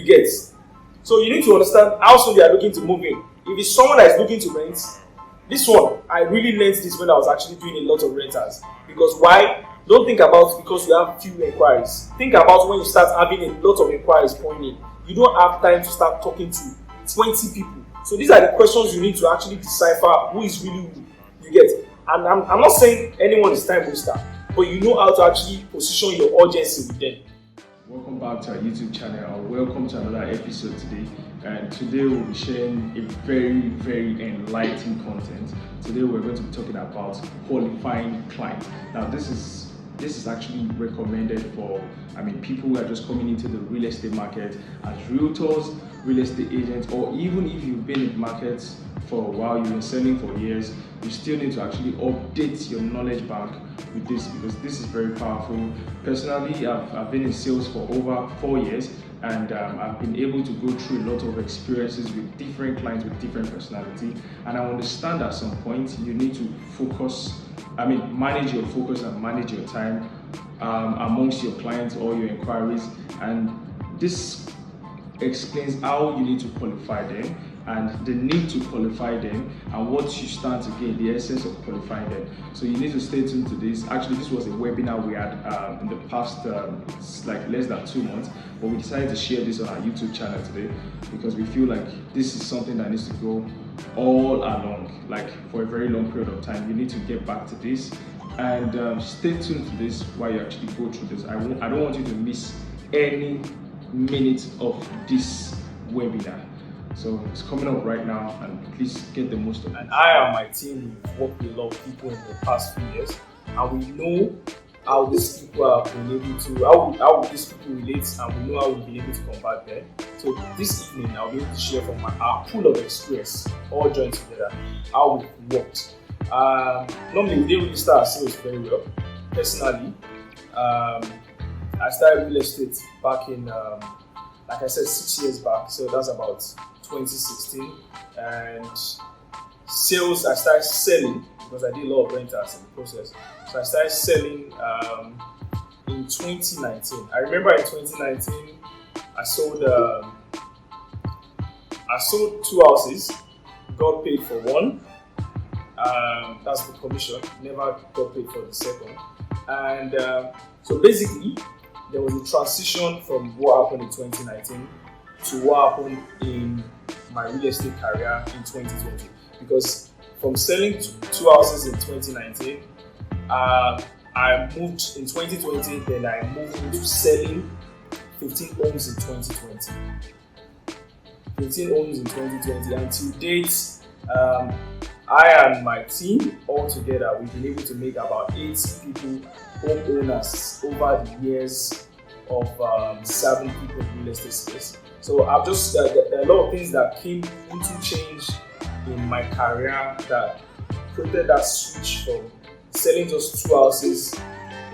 You get. So you need to understand how soon they are looking to move in. If it's someone that is looking to rent, this one, I really learned this when I was actually doing a lot of renters. Because why? Don't think about because you have few inquiries. Think about when you start having a lot of inquiries pouring in. You don't have time to start talking to 20 people. So these are the questions you need to actually decipher who is really who. You get. And I'm not saying anyone is time waster, but you know how to actually position your urgency with them. Welcome back to our YouTube channel, and welcome to another episode today. And today we'll be sharing a very enlightening content. Today we're going to be talking about qualifying clients. Now this is actually recommended for people who are just coming into the real estate market as realtors, real estate agents, or even if you've been in markets for a while, you've been selling for years, you still need to actually update your knowledge bank with this, because this is very powerful. Personally, I've been in sales for over 4 years, and I've been able to go through a lot of experiences with different clients with different personality, and I understand at some point you need to manage your focus and manage your time amongst your clients or your inquiries, and this explains how you need to qualify them and the need to qualify them and what you stand to gain, the essence of qualifying them. So you need to stay tuned to this. Actually, this was a webinar we had in the past less than 2 months, but we decided to share this on our YouTube channel today because we feel like this is something that needs to go all along, like for a very long period of time. You need to get back to this and stay tuned to this while you actually go through this. I don't want you to miss any minute of this webinar. So it's coming up right now, and please get the most of it. And I and my team, we've worked with a lot of people in the past few years, and we know how these people have been able to, how these people relate, and we know how we've been able to combat them. So this evening, I'll be able to share from our pool of experience, all joined together, how we've worked. Normally, we didn't really start our sales very well. Personally, I started real estate back in, like I said, 6 years back. So that's about 2016. And sales, I started selling because I did a lot of rentals in the process. So I started selling in 2019. I remember in 2019, I sold 2 houses, got paid for one. That's the commission, never got paid for the second. And so basically, there was a transition from what happened in 2019 to what happened in my real estate career in 2020. Because from selling 2 houses in 2019, I moved in 2020, then I moved into selling 15 homes in 2020. 15 homes in 2020, and to date, I and my team all together, we've been able to make about 8 people homeowners over the years of serving people in real estate space. So I've just there are a lot of things that came into change in my career that created that switch from selling just 2 houses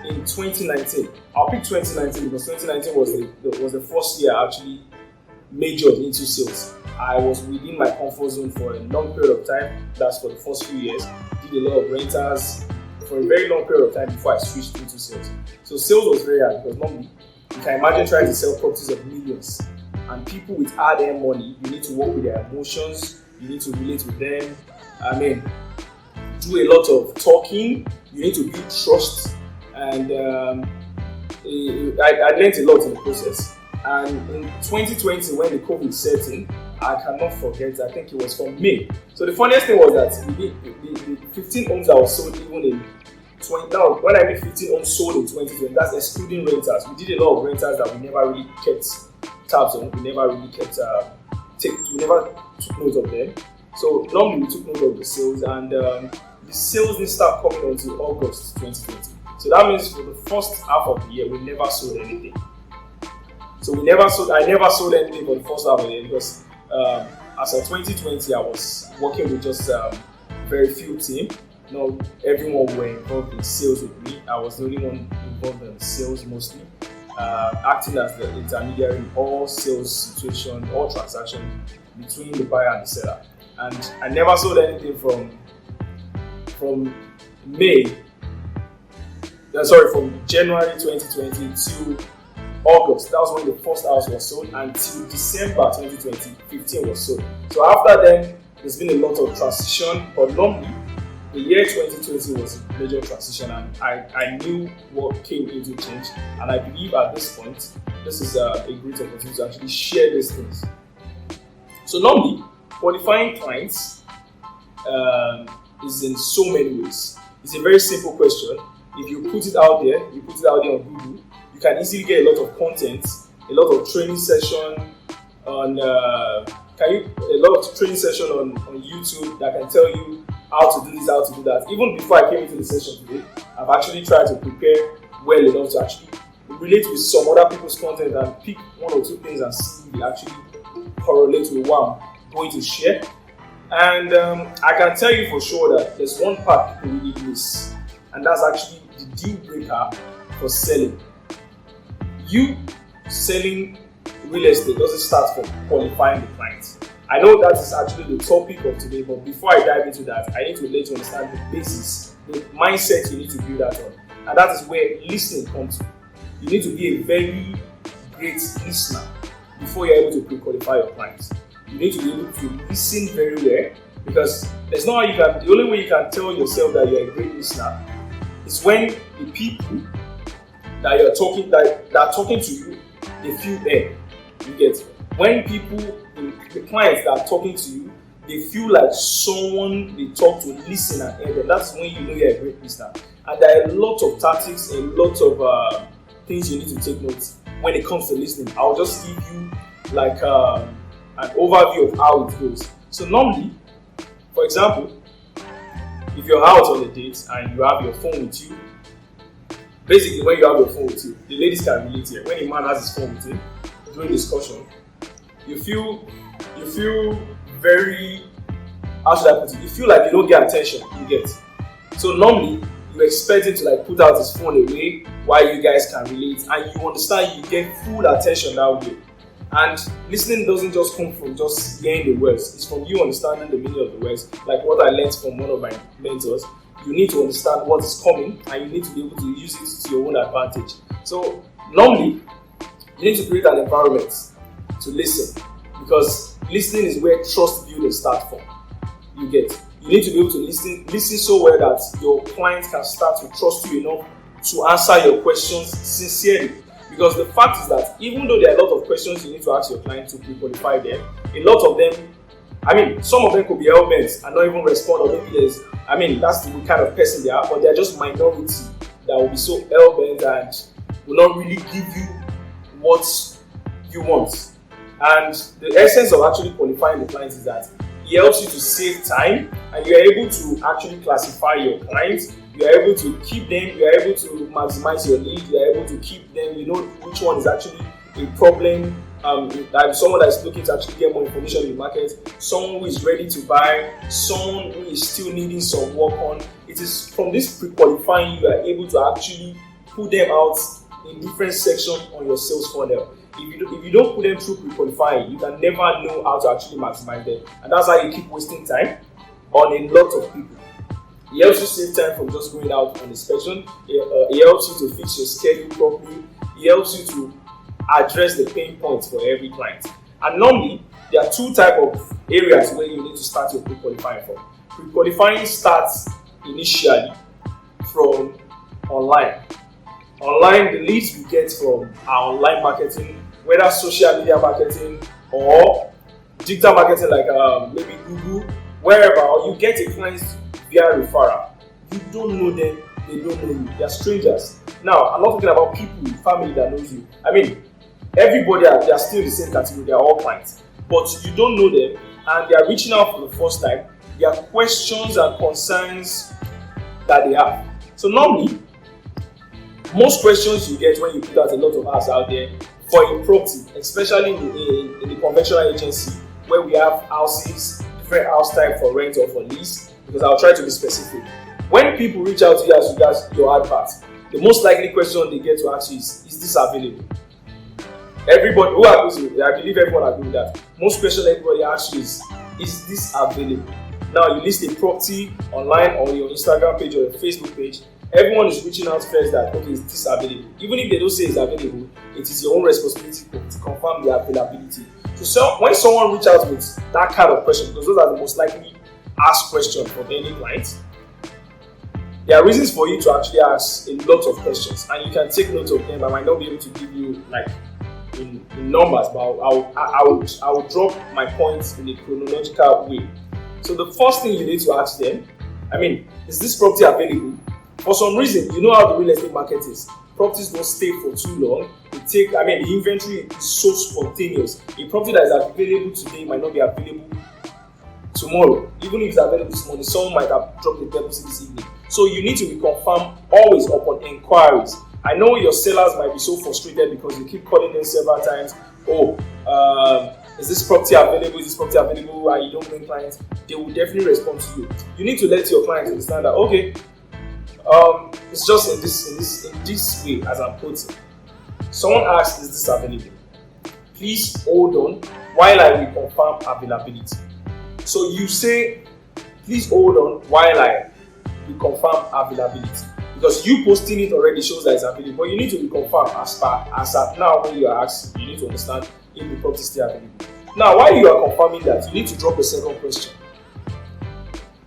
in 2019. I'll pick 2019 because 2019 was the first year I actually majored into sales. I was within my comfort zone for a long period of time. That's for the first few years. Did a lot of rentals for a very long period of time before I switched into sales. So sales was very hard because normally you can imagine trying to sell properties of millions, and people with hard-earned money, you need to work with their emotions, you need to relate with them. Do a lot of talking, you need to build trust, and I learned a lot in the process. And in 2020, when the COVID set in, I cannot forget, I think it was from May. So the funniest thing was that we did the 15 homes that was sold even in 20. Now, when I mean 15 homes sold in 2020, that's excluding rentals. We did a lot of rentals that we never really kept tabs on. We never really we never took note of them. So normally we took note of the sales, and the sales didn't start coming until August 2020. So that means for the first half of the year, we never sold anything. So I never sold anything for the first half of the year because as of 2020, I was working with just very few team. Everyone were involved in sales with me. I was the only one involved in sales mostly, acting as the intermediary in all sales situation, all transactions between the buyer and the seller. And I never sold anything from January 2020 to August. That was when the first house was sold, until December 2020, 15 was sold. So after then, there's been a lot of transition, but normally the year 2020 was a major transition, and I knew what came into change, and I believe at this point, this is a great opportunity to actually share these things. So normally, qualifying clients is in so many ways. It's a very simple question. If you put it out there, on Google, you can easily get a lot of content, a lot of training session on YouTube that can tell you how to do this, how to do that. Even before I came into the session today, I've actually tried to prepare well enough to actually relate with some other people's content and pick one or two things and see if they actually correlate with what I'm going to share. And I can tell you for sure that there's one part people really miss, and that's actually the deal breaker for selling. You selling real estate doesn't start from qualifying the client. I know that is actually the topic of today, but before I dive into that, I need to let you understand the basis, the mindset you need to build that on. And that is where listening comes from. You need to be a very great listener before you're able to pre-qualify your clients. You need to be able to listen very well, because there's no how you can, the only way you can tell yourself that you're a great listener is when the people that you're talking, that are talking to you, they feel there. You get, when people, the clients that are talking to you, they feel like someone they talk to, listen and hear them. That's when you know you're a great listener. And there are a lot of tactics, a lot of things you need to take note when it comes to listening. I'll just give you like an overview of how it goes. So normally, for example, if you're out on a date and you have your phone with you, basically when you have your phone with you, the ladies can relate here. When a man has his phone with him during discussion, you feel very, how should I put it? You feel like you don't get attention. You get. So normally you expect him to like put out his phone away while you guys can relate, and you understand you get full attention that way. And listening doesn't just come from just hearing the words. It's from you understanding the meaning of the words. Like what I learned from one of my mentors, you need to understand what is coming, and you need to be able to use it to your own advantage. So normally, you need to create an environment to listen, because listening is where trust building starts from. You get. You need to be able to listen so well that your client can start to trust you enough to answer your questions sincerely. Because the fact is that even though there are a lot of questions you need to ask your client to pre-qualify them, a lot of them, some of them could be hell-bent and not even respond, or maybe that's the kind of person they are, but they're just minority that will be so hell-bent and will not really give you what you want. And the essence of actually qualifying the client is that it helps you to save time, and you're able to actually classify your clients. You're able to keep them, you're able to maximize your lead, you're able to keep them, you know which one is actually a problem, like someone that's looking to actually get more information in the market, someone who is ready to buy, someone who is still needing some work on. It is from this pre-qualifying you are able to actually put them out in different sections on your sales funnel. If you don't put them through pre-qualifying, you can never know how to actually maximize them. And that's how you keep wasting time on a lot of people. It helps you save time from just going out on inspection. It helps you to fix your schedule properly. It helps you to address the pain points for every client. And normally, there are two types of areas where you need to start your pre-qualifying from. Pre-qualifying starts initially from online. Online, the leads we get from our online marketing, whether social media marketing or digital marketing like maybe Google, wherever, or you get a client via referral. You don't know them, they don't know you. They are strangers. Now, I'm not talking about people, family that knows you. Everybody, they are still in the same category. They are all clients. But you don't know them, and they are reaching out for the first time. There are questions and concerns that they have. So normally, most questions you get when you put out a lot of ads out there for a property, especially in the conventional agency where we have houses, different house type for rent or for lease, because I'll try to be specific. When people reach out to you as regards your advert, the most likely question they get to ask you is this available? Everybody who agrees with it, I believe everyone agrees with that. Most question everybody asks you is this available? Now you list a property online on your Instagram page or your Facebook page, Everyone is reaching out first that, okay, is this available? Even if they don't say it's available, it is your own responsibility to confirm the availability. So when someone reaches out with that kind of question, because those are the most likely asked questions from any client, there are reasons for you to actually ask a lot of questions, and you can take note of them. I might not be able to give you like in numbers, but I will drop my points in a chronological way. So the first thing you need to ask them, is this property available? For some reason, you know how the real estate market is. Properties don't stay for too long. The inventory is so spontaneous. A property that is available today might not be available tomorrow. Even if it's available this morning, someone might have dropped the deposit this evening. So you need to reconfirm always upon inquiries. I know your sellers might be so frustrated because you keep calling them several times. Is this property available? Is this property available? And you don't bring clients. They will definitely respond to you. You need to let your clients understand that, okay, it's just in this way, as I'm putting. Someone asks, is this available? Please hold on while I reconfirm availability. So you say, please hold on while I reconfirm availability. Because you posting it already shows that it's available, but you need to reconfirm as at now when you are asked, you need to understand if the property is still available. Now, while you are confirming that, you need to drop a second question.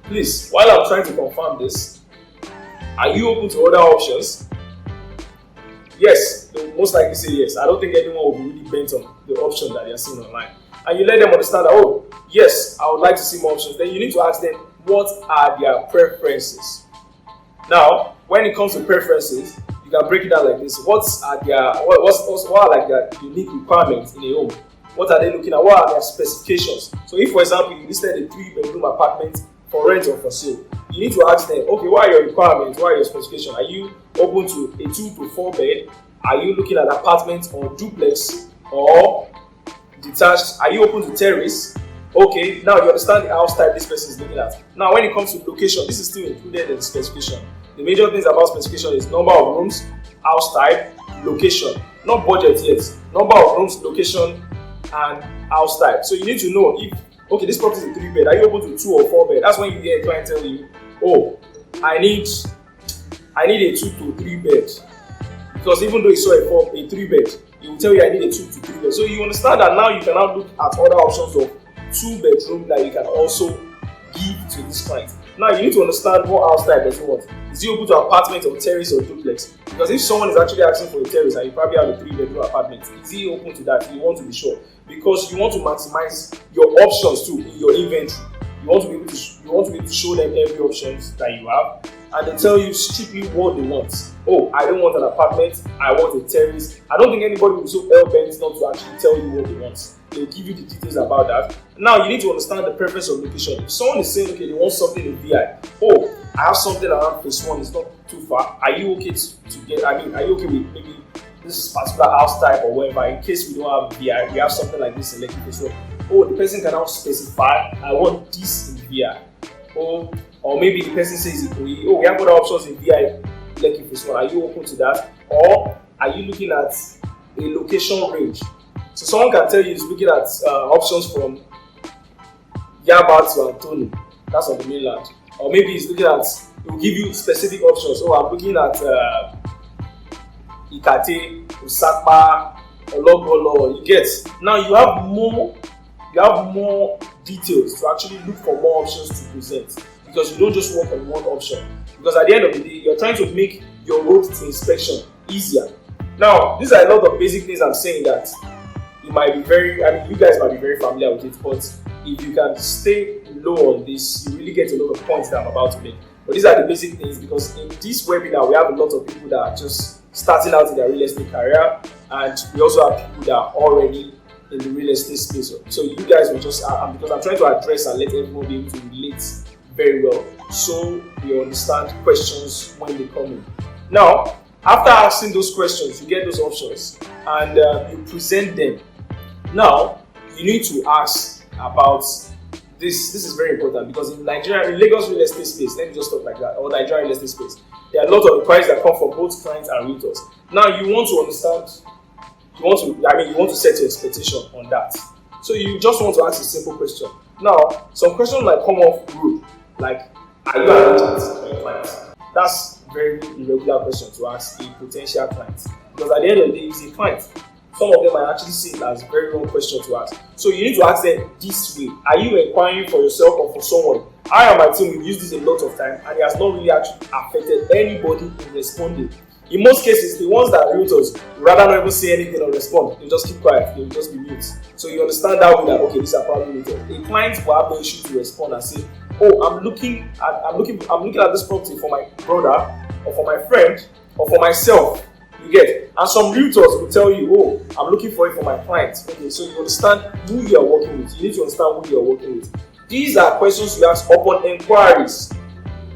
Please, while I'm trying to confirm this, are you open to other options? Yes, they will most likely say yes. I don't think anyone will be really bent on the option that they are seeing online. And you let them understand that, yes, I would like to see more options. Then you need to ask them, what are their preferences? Now, when it comes to preferences, you can break it down like this. What are their unique requirements in a home? What are they looking at? What are their specifications? So if, for example, you listed a 3-bedroom apartment for rent or for sale, you need to ask them, okay, what are your requirements? What are your specifications? Are you open to a 2 to 4 bed? Are you looking at apartments or duplex or detached? Are you open to terrace? Okay, now you understand the house type this person is looking at. Now, when it comes to location, this is still included in the specification. The major things about specification is number of rooms, house type, location. Not budget yet. Number of rooms, location, and house type. So you need to know if, okay, this property is a 3-bed. Are you open to 2 or 4 bed? That's when you get a client tell you, I need a 2 to 3 bed. Because even though you saw a 3-bed, he will tell you I need a 2 to 3 bed. So you understand that now you can now look at other options of 2-bedroom that you can also give to this client. Now you need to understand what house type does he want. Is he open to apartment or terrace or duplex? Because if someone is actually asking for a terrace and you probably have a 3-bedroom apartment, is he open to that? You want to be sure. Because you want to maximize your options too in your inventory. You want to be able to show them every options that you have, and they tell you strictly what they want. I don't want an apartment, I want a terrace. I don't think anybody will be so hell-bent not to actually tell you what they want. They'll give you the details about that. Now you need to understand the preference of location. If someone is saying, okay, they want something in VI, I have something around phase 1, it's not too far. Are you okay to get, are you okay with maybe this particular house type or whatever? In case we don't have VI, we have something like this in Lekki phase 1. The person can now specify, I want this in VI. Or maybe the person says, we have other options in VI Lekki phase 1. Are you open to that? Or are you looking at a location range? So someone can tell you he's looking at options from Yaba to Antony. That's on the mainland. Or maybe he's looking at, he will give you specific options. I'm looking at Ikate, Usapa, Ologolo. You get. Now you have more details to actually look for more options to present, because you don't just work on one option. Because at the end of the day, you're trying to make your road to inspection easier. Now, these are a lot of basic things I'm saying that you might be you guys might be very familiar with it, but if you can stay low on this, you really get a lot of points that I'm about to make. But these are the basic things, because in this webinar, we have a lot of people that are just starting out in their real estate career, and we also have people that are already in the real estate space. So you guys will just, because I'm trying to address and let everyone be able to relate very well, so we understand questions when they come in. Now, after asking those questions, you get those options and you present them. Now, you need to ask about this. This is very important, because in Nigeria, in Lagos real estate space, let me just talk like that, or Nigeria real estate space, there are a lot of inquiries that come from both clients and realtors. Now, you want to understand, you want to set your expectation on that. So you just want to ask a simple question. Now, some questions might come off rude, like, are you an agent for your client? That's very irregular question to ask a potential client, because at the end of the day, it's a client. Some of them might actually see it as very wrong question to ask. So you need to ask them this way: are you inquiring for yourself or for someone? I and my team, we've used this a lot of time, and it has not really actually affected anybody in responding. In most cases, the ones that are realtors rather not even say anything or respond. They just keep quiet. They will just be mute. So you understand that way that okay, these are probably realtors. A client will have no issue to respond and say, "Oh, I'm looking at this property for my brother, or for my friend, or for myself." You get, and some realtors will tell you, "Oh, I'm looking for it for my client." Okay, so you understand who you are working with. You need to understand who you are working with. These are questions you ask upon inquiries.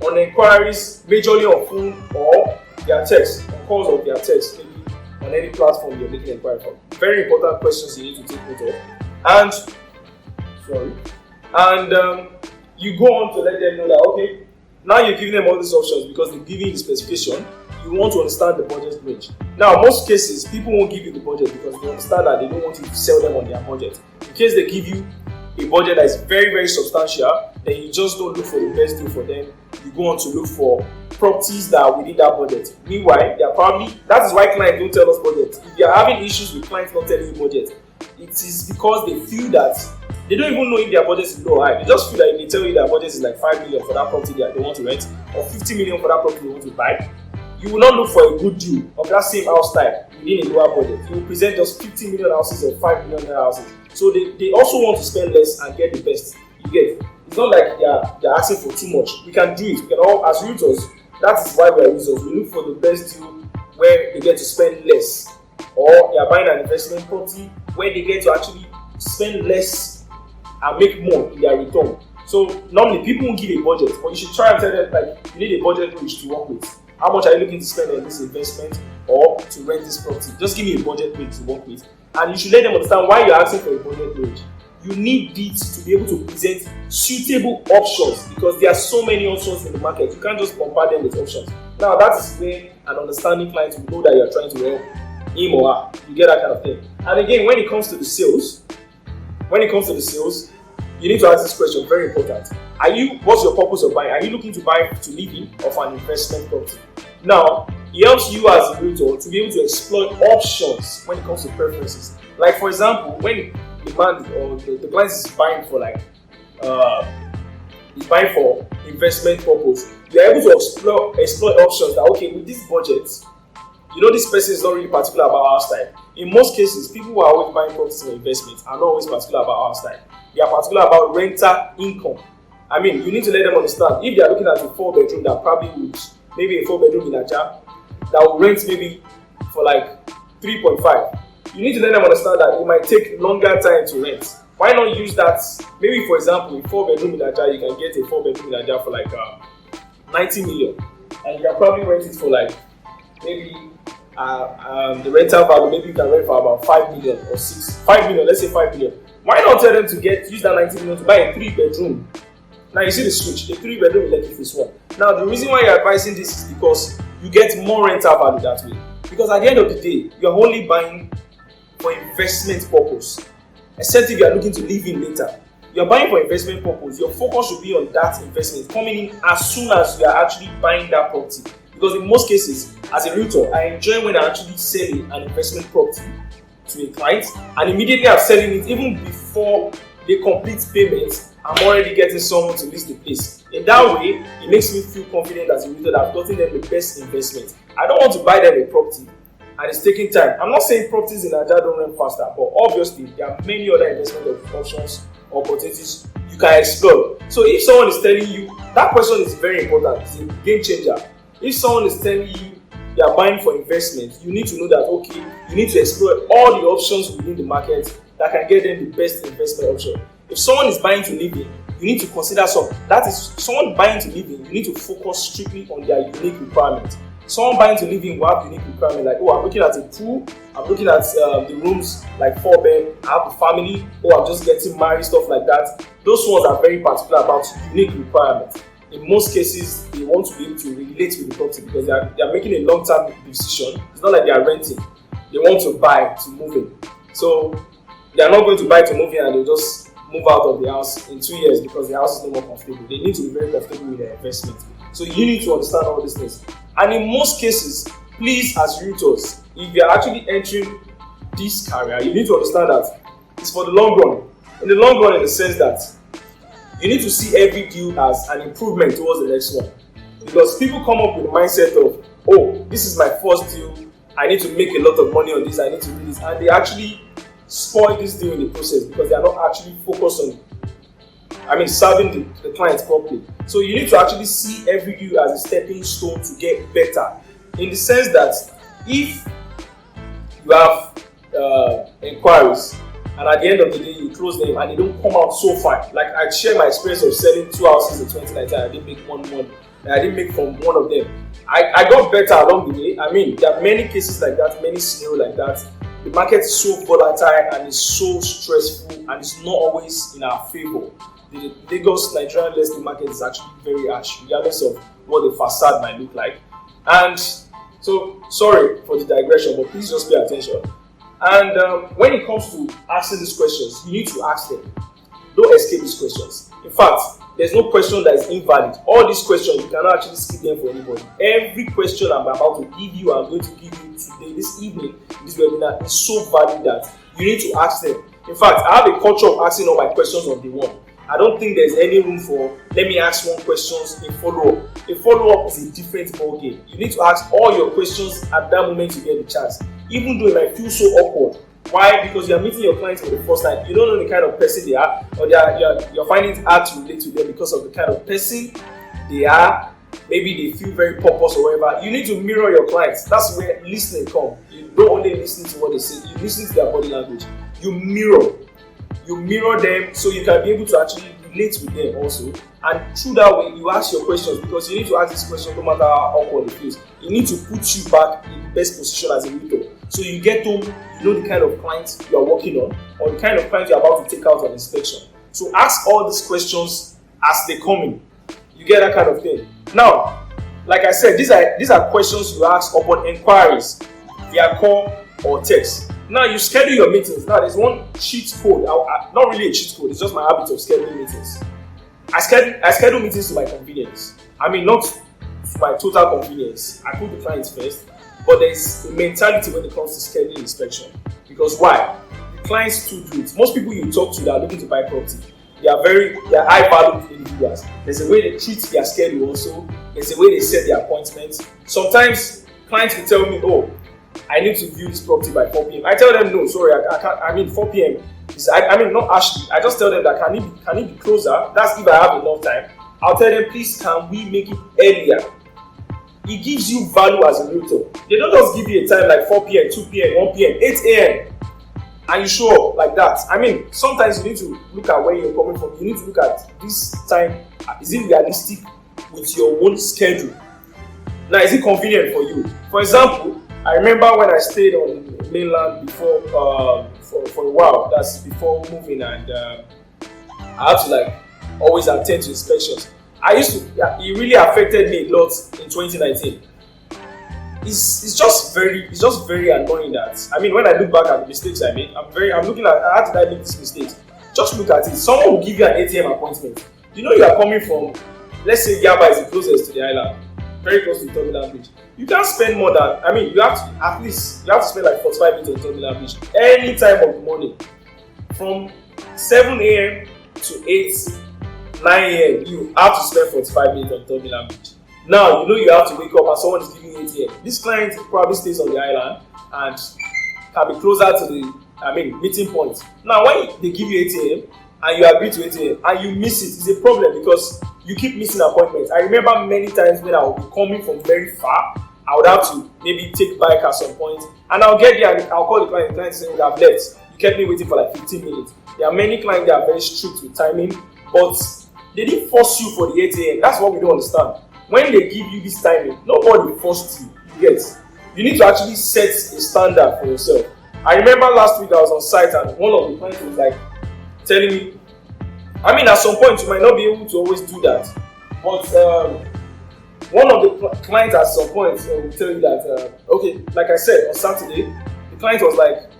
On inquiries, majorly on phone or their text, on calls of their text, maybe on any platform you're making inquiry from. Very important questions you need to take note of. And you go on to let them know that okay, now you're giving them all these options because they're giving you the specification. You want to understand the budget range. Now, most cases, people won't give you the budget because they understand that they don't want you to sell them on their budget. In case they give you a budget that is very, very substantial, then you just don't look for the best deal for them. You go on to look for properties that are within that budget. Meanwhile, that is why clients don't tell us budget. If you are having issues with clients not telling you budget, it is because they feel that they don't even know if their budget is low or high. They just feel that if they tell you their budget is like 5 million for that property that they want to rent, or 50 million for that property they want to buy, you will not look for a good deal of that same house type within a lower budget. You will present just 50 million houses or 5 million houses. So they also want to spend less and get the best. You get, it's not like they're asking for too much. We can do it. We can all, as realtors, that is why we are realtors. We look for the best deal where they get to spend less, or they are buying an investment property where they get to actually spend less and make more in their return. So normally people won't give a budget, but you should try and tell them like you need a budget range to work with. How much are you looking to spend on this investment or to rent this property? Just give me a budget range to work with. And you should let them understand why you're asking for a budget range. You need it to be able to present suitable options because there are so many options in the market. You can't just bombard them with options. Now that is where an understanding client will know that you're trying to help him or her. You get that kind of thing. And again, when it comes to the sales, you need to ask this question, very important. What's your purpose of buying? Are you looking to buy to live in or for an investment property? Now, it helps you as a realtor to be able to explore options when it comes to preferences. Like for example, when the man or the client is buying for investment purpose, you're able to explore options that okay, with this budget, this person is not really particular about house type. In most cases, people who are always buying properties for investment are not always particular about house type. They are particular about rental income. I mean, you need to let them understand if they are looking at a 4-bedroom that probably would, maybe a 4-bedroom in Aja, that will rent maybe for like 3.5. You need to let them understand that it might take longer time to rent. Why not use that? Maybe for example, a 4-bedroom in Aja, you can get a 4-bedroom in Aja for like 90 million, and you can probably rent it for like maybe the rental value. Maybe you can rent for about 5 million or 5 million. Let's say 5 million. Why not tell them to use that 90 million to buy a 3-bedroom? Now you see the switch. A 3-bedroom electric is one. Now the reason why you're advising this is because you get more rental value that way. Because at the end of the day, you're only buying for investment purpose. Except if you are looking to live in later. You're buying for investment purpose. Your focus should be on that investment coming in as soon as you are actually buying that property. Because in most cases, as a realtor, I enjoy when I actually selling an investment property to a client, and immediately I'm selling it even before they complete payments. I'm already getting someone to list the place. In that way, it makes me feel confident as a realtor that I've gotten them the best investment. I don't want to buy them a property and it's taking time. I'm not saying properties in Nigeria don't run faster, but obviously there are many other investment options or opportunities you can explore. So if someone is telling you, that question is very important, it's a game changer. If someone is telling you they are buying for investment, you need to know that okay, you need to explore all the options within the market that can get them the best investment option. If someone is buying to live in, you need to consider someone buying to live in, you need to focus strictly on their unique requirements. Someone buying to live in will have unique requirements like, oh, I'm looking at a pool, I'm looking at the rooms like 4-bed, I have a family, oh, I'm just getting married, stuff like that. Those ones are very particular about unique requirements. In most cases, they want to be able to relate with the property because they are making a long-term decision. It's not like they are renting. They want to buy to move in. So they are not going to buy to move in and they'll just move out of the house in 2 years because the house is no more comfortable. They need to be very comfortable with their investment. So you need to understand all these things. And in most cases, please, as realtors, if you are actually entering this career, you need to understand that it's for the long run. In the long run, in the sense that you need to see every deal as an improvement towards the next one. Because people come up with the mindset of, oh, this is my first deal, I need to make a lot of money on this, I need to do this, and they actually spoil this deal in the process because they are not actually focused on serving the clients properly. So you need to actually see every deal as a stepping stone to get better. In the sense that if you have inquiries and at the end of the day you close them and they don't come out so fine. Like I share my experience of selling 2 houses in 2019, I didn't make one money. I didn't make from one of them. I got better along the way. There are many cases like that, many scenarios like that. The market is so volatile and it's so stressful and it's not always in our favor. The Lagos Nigerian real estate market is actually very harsh, regardless of what the facade might look like. And so, sorry for the digression, but please just pay attention. And when it comes to asking these questions, you need to ask them. Don't escape these questions. In fact, there's no question that is invalid. All these questions, you cannot actually skip them for anybody. Every question I'm about to give you, I'm going to give you today, this evening, this webinar is so valid that you need to ask them. In fact, I have a culture of asking all my questions on day one. I don't think there's any room for, let me ask one question, a follow-up. A follow-up is a different ballgame. You need to ask all your questions at that moment you get the chance. Even though it might feel so awkward. Why? Because you're meeting your clients for the first time. You don't know the kind of person they are, or you're finding it hard to relate to them because of the kind of person they are. Maybe they feel very pompous or whatever. You need to mirror your clients. That's where listening comes. You don't only listen to what they say, you listen to their body language. You mirror them so you can be able to actually relate with them also. And through that way, you ask your questions, because you need to ask this question no matter how awkward it feels. You need to put you back in the best position as a realtor. So you get home, you know the kind of clients you are working on, or the kind of clients you're about to take out on inspection. So ask all these questions as they come in. You get that kind of thing. Now, like I said, these are questions you ask upon inquiries via call or text. Now you schedule your meetings. Now there's one cheat code. Not really a cheat code. It's just my habit of scheduling meetings. I schedule meetings to my convenience. Not to my total convenience. I put the clients first. But there's a mentality when it comes to scheduling inspection. Because why? The clients too do it. Most people you talk to that are looking to buy property, they are high value individuals. There's a way they treat their schedule also. There's a way they set their appointments. Sometimes clients will tell me, oh, I need to view this property by 4 p.m. I tell them, no, sorry, I can't. 4 p.m. Not actually. I just tell them that can it be closer? That's if I have enough time. I'll tell them, please, can we make it earlier? It gives you value as a realtor. They don't just give you a time like 4 p.m., 2 p.m., 1 p.m., 8 a.m. and you show up like that. Sometimes you need to look at where you're coming from. You need to look at this time. Is it realistic with your own schedule? Now, is it convenient for you? For example, I remember when I stayed on the mainland before for a while. That's before moving, and I had to always attend to inspections. It really affected me a lot in 2019. It's just very annoying that, when I look back at the mistakes I made, I'm looking at how did I make these mistakes. Just look at it. Someone will give you an ATM appointment. You are coming from, let's say Yaba is the closest to the island, very close to the terminal bridge. You can't spend more than, you have to spend 45 minutes on the terminal bridge any time of the morning. From 7 a.m. to 9 a.m. you have to spend 45 minutes on terminal bridge. Now, you have to wake up and someone is giving you ATM. This client probably stays on the island and can be closer to the meeting point. Now, when they give you ATM and you agree to ATM and you miss it, it's a problem because you keep missing appointments. I remember many times when I would be coming from very far, I would have to maybe take bike at some point, and I'll get there and I'll call the client saying, I've left. You kept me waiting for 15 minutes. There are many clients that are very strict with timing, but they didn't force you for the ATM. That's what we don't understand. When they give you this timing, nobody forced you. You need to actually set a standard for yourself. I remember last week I was on site and one of the clients was telling me, at some point you might not be able to always do that, but one of the clients at some point will tell you that, okay, like I said, on Saturday, the client was like,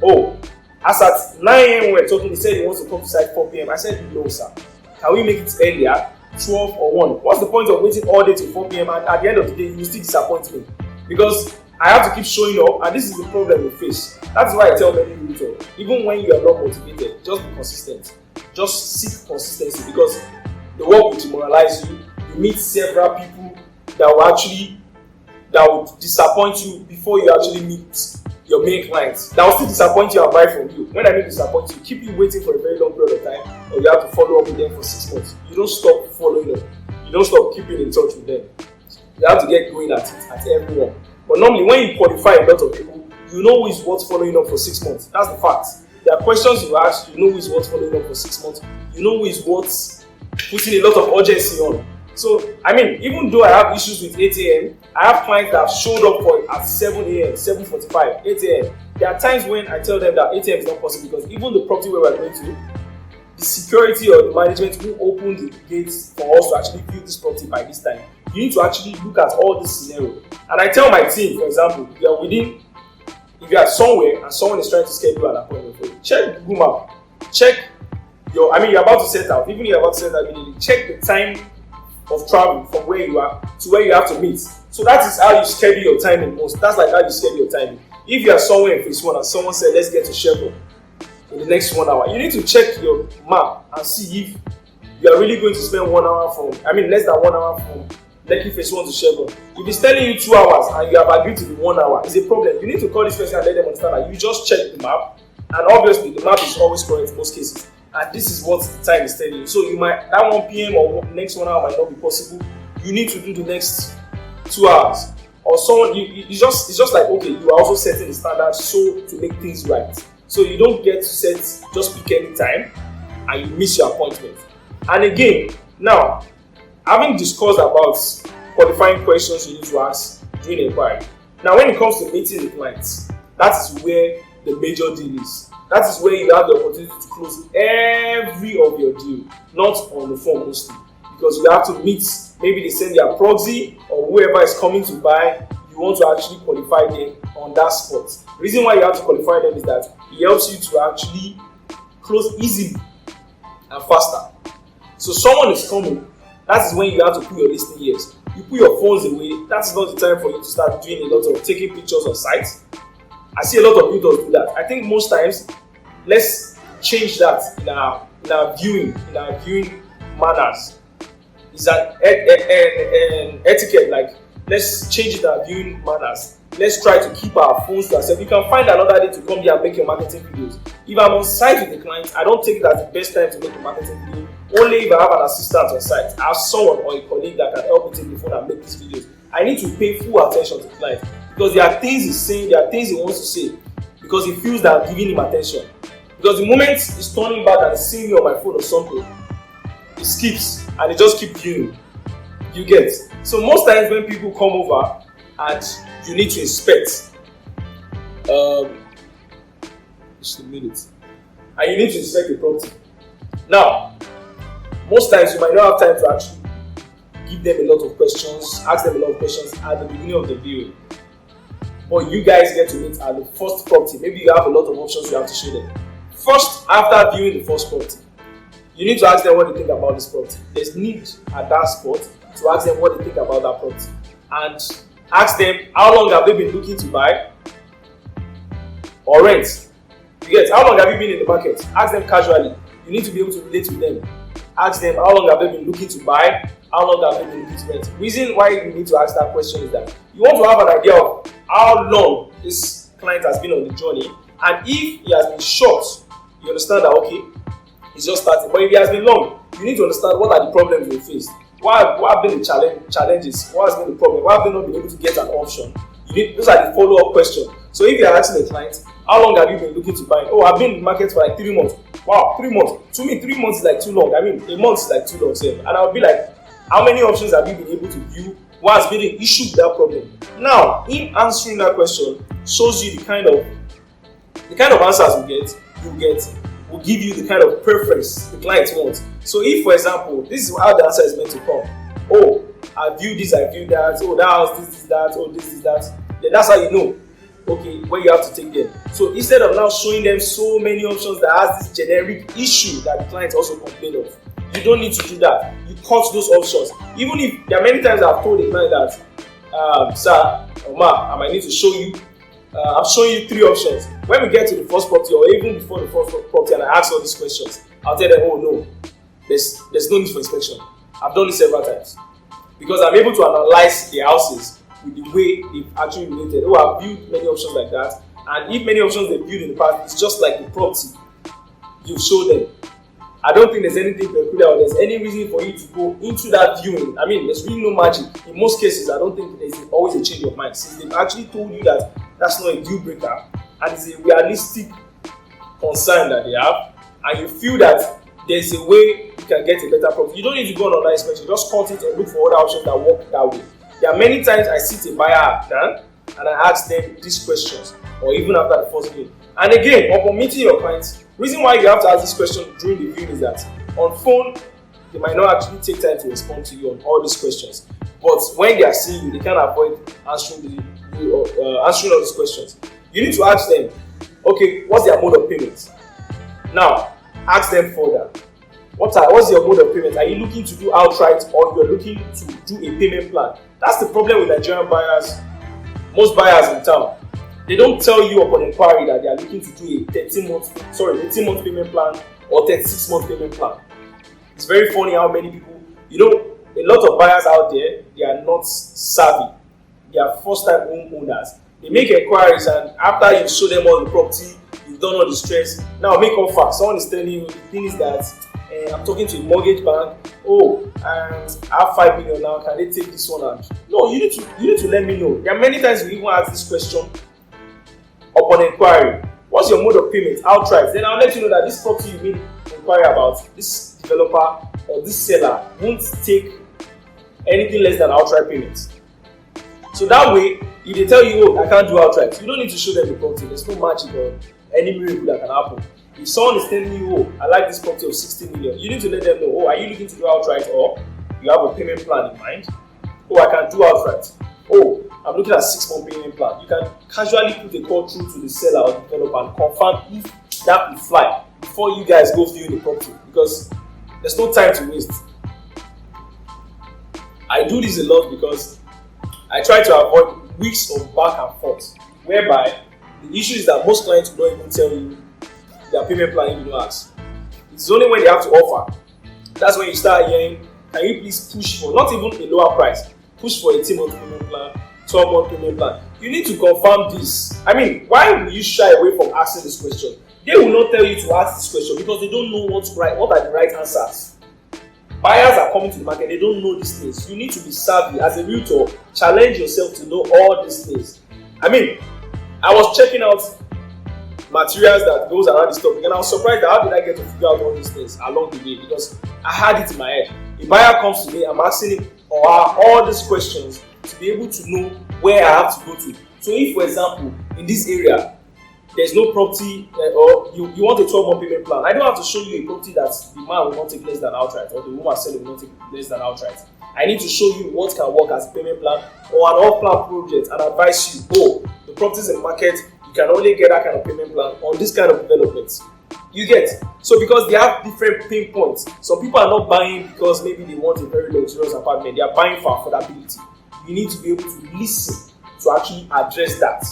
oh, as at 9 a.m. we were talking, he said he wants to come to site 4 p.m. I said, no, sir. Can we make it earlier? 12 or 1. What's the point of waiting all day till 4 p.m. and at the end of the day you still disappoint me? Because I have to keep showing up, and this is the problem we face. That's why I tell many people, even when you are not motivated, just be consistent. Just seek consistency, because the work will demoralize you. You meet several people that will disappoint you before you actually meet your main clients. That will still disappoint you and buy from you. When I mean disappoint you, keep you waiting for a very long period of time, or you have to follow up with them for 6 months. You don't stop following up. You don't stop keeping in touch with them. You have to get going at it, at everyone. But normally, when you qualify a lot of people, you know who is worth following up for 6 months. That's the fact. There are questions you ask, you know who is worth following up for 6 months. You know who is worth putting a lot of urgency on. So, I mean, even though I have issues with 8 a.m., I have clients that have showed up for at 7 a.m., 7:45, 8 a.m. There are times when I tell them that 8 a.m. is not possible, because even the property where we're going to, the security or the management who opened the gates for us to actually view this property by this time, you need to actually look at all this scenario. And I tell my team, for example, if you are somewhere and someone is trying to schedule an appointment for you, check Google Map, check you're about to set out, even if you're about to set out, check the time of travel from where you are to where you have to meet. So that is how you schedule your timing most. That's like how you schedule your timing. If you are somewhere in phase 1 and someone said, let's get to Chevron in the next 1 hour, you need to check your map and see if you are really going to spend 1 hour less than 1 hour from Lekki phase 1 to Chevron. If it's telling you 2 hours and you have agreed to be 1 hour, it's a problem. You need to call this person and let them understand that you just check the map, and obviously the map is always correct in most cases. And this is what the time is telling you. So that 1 p.m. or next 1 hour might not be possible. You need to do the next 2 hours. Or someone, it's just like, okay, you are also setting the standards so to make things right. So you don't get to just pick any time and you miss your appointment. And again, now, having discussed about qualifying questions you need to ask during inquiry. Now, when it comes to meeting the clients, that is where the major deal is. That is where you have the opportunity to close every of your deal, not on the phone mostly, because you have to meet. Maybe they send their proxy or whoever is coming to buy. You want to actually qualify them on that spot. The reason why you have to qualify them is that it helps you to actually close easily and faster. So someone is coming. That is when you have to put your listing years. You put your phones away. That's not the time for you to start doing a lot of taking pictures of sites. I see a lot of builders do that. I think most times, let's change that in our viewing manners. It's an etiquette. Like, let's change it in our viewing manners. Let's try to keep our phones to ourselves. You can find another day to come here and make your marketing videos. If I'm on site with the client, I don't take it as the best time to make a marketing video. Only if I have an assistant on site. I have someone or a colleague that can help me take the phone and make these videos. I need to pay full attention to the client, because there are things he's saying, there are things he wants to say, because he feels that I'm giving him attention. Because the moment he's turning back and he's seeing me on my phone or something, he skips and he just keeps viewing. You get? So most times when people come over and you need to inspect, just a minute, and you need to inspect the property. Now, most times you might not have time to actually give them a lot of questions, ask them a lot of questions at the beginning of the viewing. But you guys get to meet at the first property. Maybe you have a lot of options you have to show them. First, after viewing the first property, you need to ask them what they think about this property. There's need at that spot to ask them what they think about that property. And ask them how long have they been looking to buy or rent. You get, how long have you been in the market? Ask them casually. You need to be able to relate with them. Ask them how long have they been looking to buy, how long have they been looking to rent. The reason why you need to ask that question is that you want to have an idea of how long this client has been on the journey, and if he has been short, you understand that okay, he's just starting. But if he has been long, you need to understand what are the problems they faced. What have been the challenges? What has been the problem? Why have they not been able to get an option? Those are the follow-up questions. So if you are asking the client, how long have you been looking to buy? Oh, I've been in the market for like 3 months. Wow, 3 months. To me, 3 months is like too long. I mean, a month is like too long. And I'll be like, how many options have you been able to view? What has been the issue with that problem? Now, in answering that question, shows you the kind of answers you get will give you the kind of preference the client wants. So if, for example, this is how the answer is meant to come. Oh, I viewed this, I viewed that. Oh, that house, this, that. Oh, this, that. Then that's how you know, okay, where you have to take them. So instead of now showing them so many options that has this generic issue that the client also complained of, You don't need to do that. You cut those options. Even if there are many times I've told a client that, sir, or ma, I might need to show you. I'm showing you 3 options. When we get to the first property, or even before the first property, and I ask all these questions, I'll tell them, oh no, there's no need for inspection. I've done it several times because I'm able to analyze the houses with the way they've actually related. Oh, I've viewed many options like that, and if many options they've viewed in the past, it's just like the property you show them. I don't think there's anything peculiar or there's any reason for you to go into that viewing. I mean, there's really no magic. In most cases, I don't think there's always a change of mind since they've actually told you that that's not a deal breaker and it's a realistic concern that they have, and you feel that there's a way you can get a better property. You don't need to go on online inspection, just cut it and look for other options that work that way. There are many times I sit a buyer down and I ask them these questions, or even after the first meeting. And again, upon meeting your clients, reason why you have to ask this question during the viewing is that on phone, they might not actually take time to respond to you on all these questions. But when they are seeing you, they can't avoid answering all these questions. You need to ask them, okay, what's their mode of payment? Now, ask them further. What's your mode of payment? Are you looking to do outright or you're looking to do a payment plan? That's the problem with Nigerian buyers, most buyers in town. They don't tell you upon inquiry that they are looking to do a 18-month payment plan or 36-month payment plan. It's very funny how many people, a lot of buyers out there, they are not savvy. They are first-time homeowners. They make inquiries, and after you show them all the property, you've done all the stress. Now make offer. Someone is telling you the thing is that I'm talking to a mortgage bank. Oh, and I have 5 million now. Can they take this one? And no, you need to let me know. There are many times we even ask this question upon inquiry. What's your mode of payment? Outright. Then I'll let you know that this property you made inquiry about, this developer or this seller won't take anything less than outright payments. So that way, if they tell you, oh, I can't do outright, you don't need to show them the property. There's no magic or any miracle that can happen. If someone is telling you, oh, I like this property of 60 million, you need to let them know, oh, are you looking to do outright or you have a payment plan in mind? Oh, I can do outright. Oh, I'm looking at 6-month payment plan. You can casually put a call through to the seller or developer and confirm if that will fly before you guys go view the property, because there's no time to waste. I do this a lot because I try to avoid weeks of back and forth, whereby the issue is that most clients will not even tell you their payment plan if you don't ask. It's only when they have to offer. That's when you start hearing, can you please push for not even a lower price, push for a 18-month payment plan, 12-month payment plan. You need to confirm this. I mean, why will you shy away from asking this question? They will not tell you to ask this question because they don't know what's right, what are the right answers. Buyers are coming to the market, they don't know these things. You need to be savvy. As a realtor, challenge yourself to know all these things. I mean, I was checking out materials that goes around this topic and I was surprised that how did I get to figure out all these things along the way, because I had it in my head. A buyer comes to me, I'm asking him or her all these questions to be able to know where I have to go to. So if, for example, in this area, there's no property or you want a 12-month payment plan, I don't have to show you a property that the man will not take less than outright or the woman selling will not take less than outright. I need to show you what can work as a payment plan or an off-plan project and advise you, oh, the properties in the market, you can only get that kind of payment plan on this kind of development. You get? So because they have different pain points. Some people are not buying because maybe they want a very luxurious apartment. They are buying for affordability. You need to be able to listen to actually address that.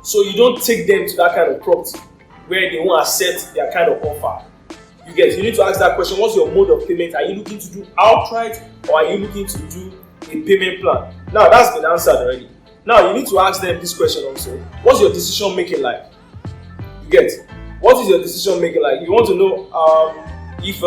So you don't take them to that kind of property where they won't accept their kind of offer. You get? You need to ask that question, what's your mode of payment? Are you looking to do outright or are you looking to do a payment plan? Now that's been answered already. Now you need to ask them this question also. What's your decision making like? You get? What is your decision making like? You want to know if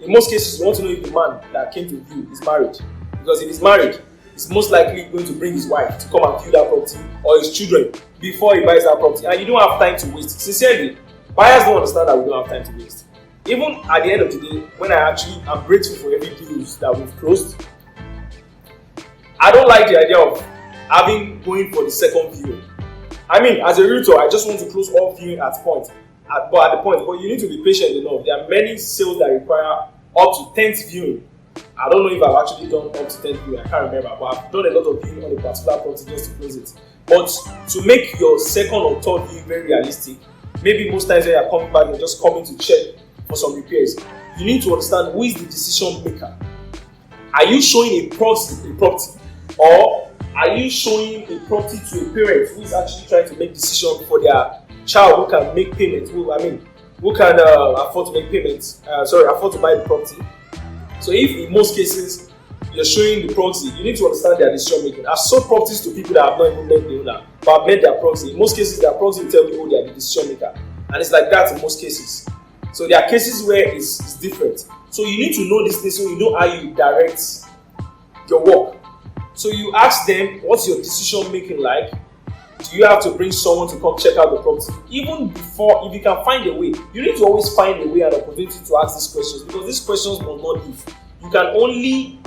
in most cases you want to know if the man that came to view is married. Because if he's married, he's most likely going to bring his wife to come and view that property or his children before he buys that property. And you don't have time to waste. Sincerely, buyers don't understand that we don't have time to waste. Even at the end of the day, when I'm grateful for every deal that we've closed, I don't like the idea of going for the second viewing. I mean, as a realtor, I just want to close all viewing at the point. But you need to be patient enough. There are many sales that require up to 10th viewing. I don't know if I've actually done up to 10th viewing, I can't remember, but I've done a lot of viewing on a particular property just to close it. But to make your second or third viewing very realistic, maybe most times when you're coming back, you're just coming to check for some repairs, you need to understand who is the decision maker. Are you showing a property, or are you showing a property to a parent who is actually trying to make decision for their child who can make payments, who can afford to make payments, afford to buy the property? So if in most cases you're showing the proxy, you need to understand their decision making. I've sold properties to people that have not even met the owner, but I've met their proxy. In most cases, their proxy will tell me, oh, they are the decision maker. And it's like that in most cases. So there are cases where it's different. So you need to know this thing so you know how you direct your work. So you ask them, what's your decision making like? Do you have to bring someone to come check out the property? Even before, if you can find a way, you need to always find a way and opportunity to ask these questions, because these questions will not give. You can only,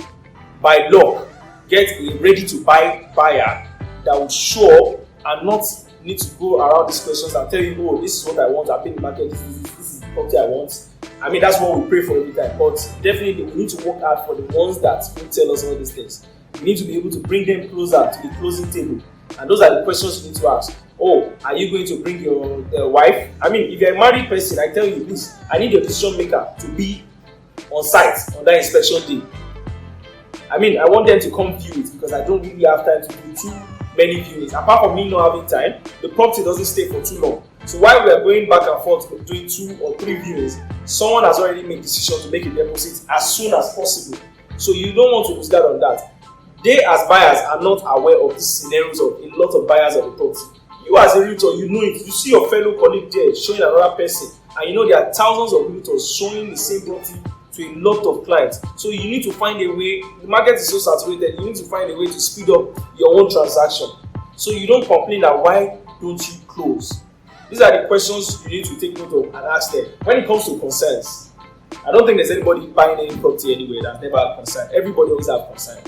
by law, get a ready-to-buy buyer that will show up and not need to go around these questions and tell you, oh, this is what I want, I've been in the market, this is the property I want. I mean, that's what we pray for every time, but definitely we need to work hard for the ones that will tell us all these things. We need to be able to bring them closer to the closing table. And those are the questions you need to ask. Oh, are you going to bring your wife? I mean, if you're a married person, I tell you this, I need your decision maker to be on site on that inspection day. I mean, I want them to come view it because I don't really have time to do too many viewings. Apart from me not having time, the property doesn't stay for too long. So while we are going back and forth doing 2 or 3 viewings, someone has already made a decision to make a deposit as soon as possible. So you don't want to lose that on that. They as buyers are not aware of these scenarios of a lot of buyers of the property. You as a realtor, you know it. You see your fellow colleague there showing another person, and you know there are thousands of realtors showing the same property to a lot of clients. So you need to find a way. The market is so saturated. You need to find a way to speed up your own transaction, so you don't complain that why don't you close. These are the questions you need to take note of and ask them. When it comes to concerns, I don't think there's anybody buying any property anywhere that never had concern. Everybody always have concern.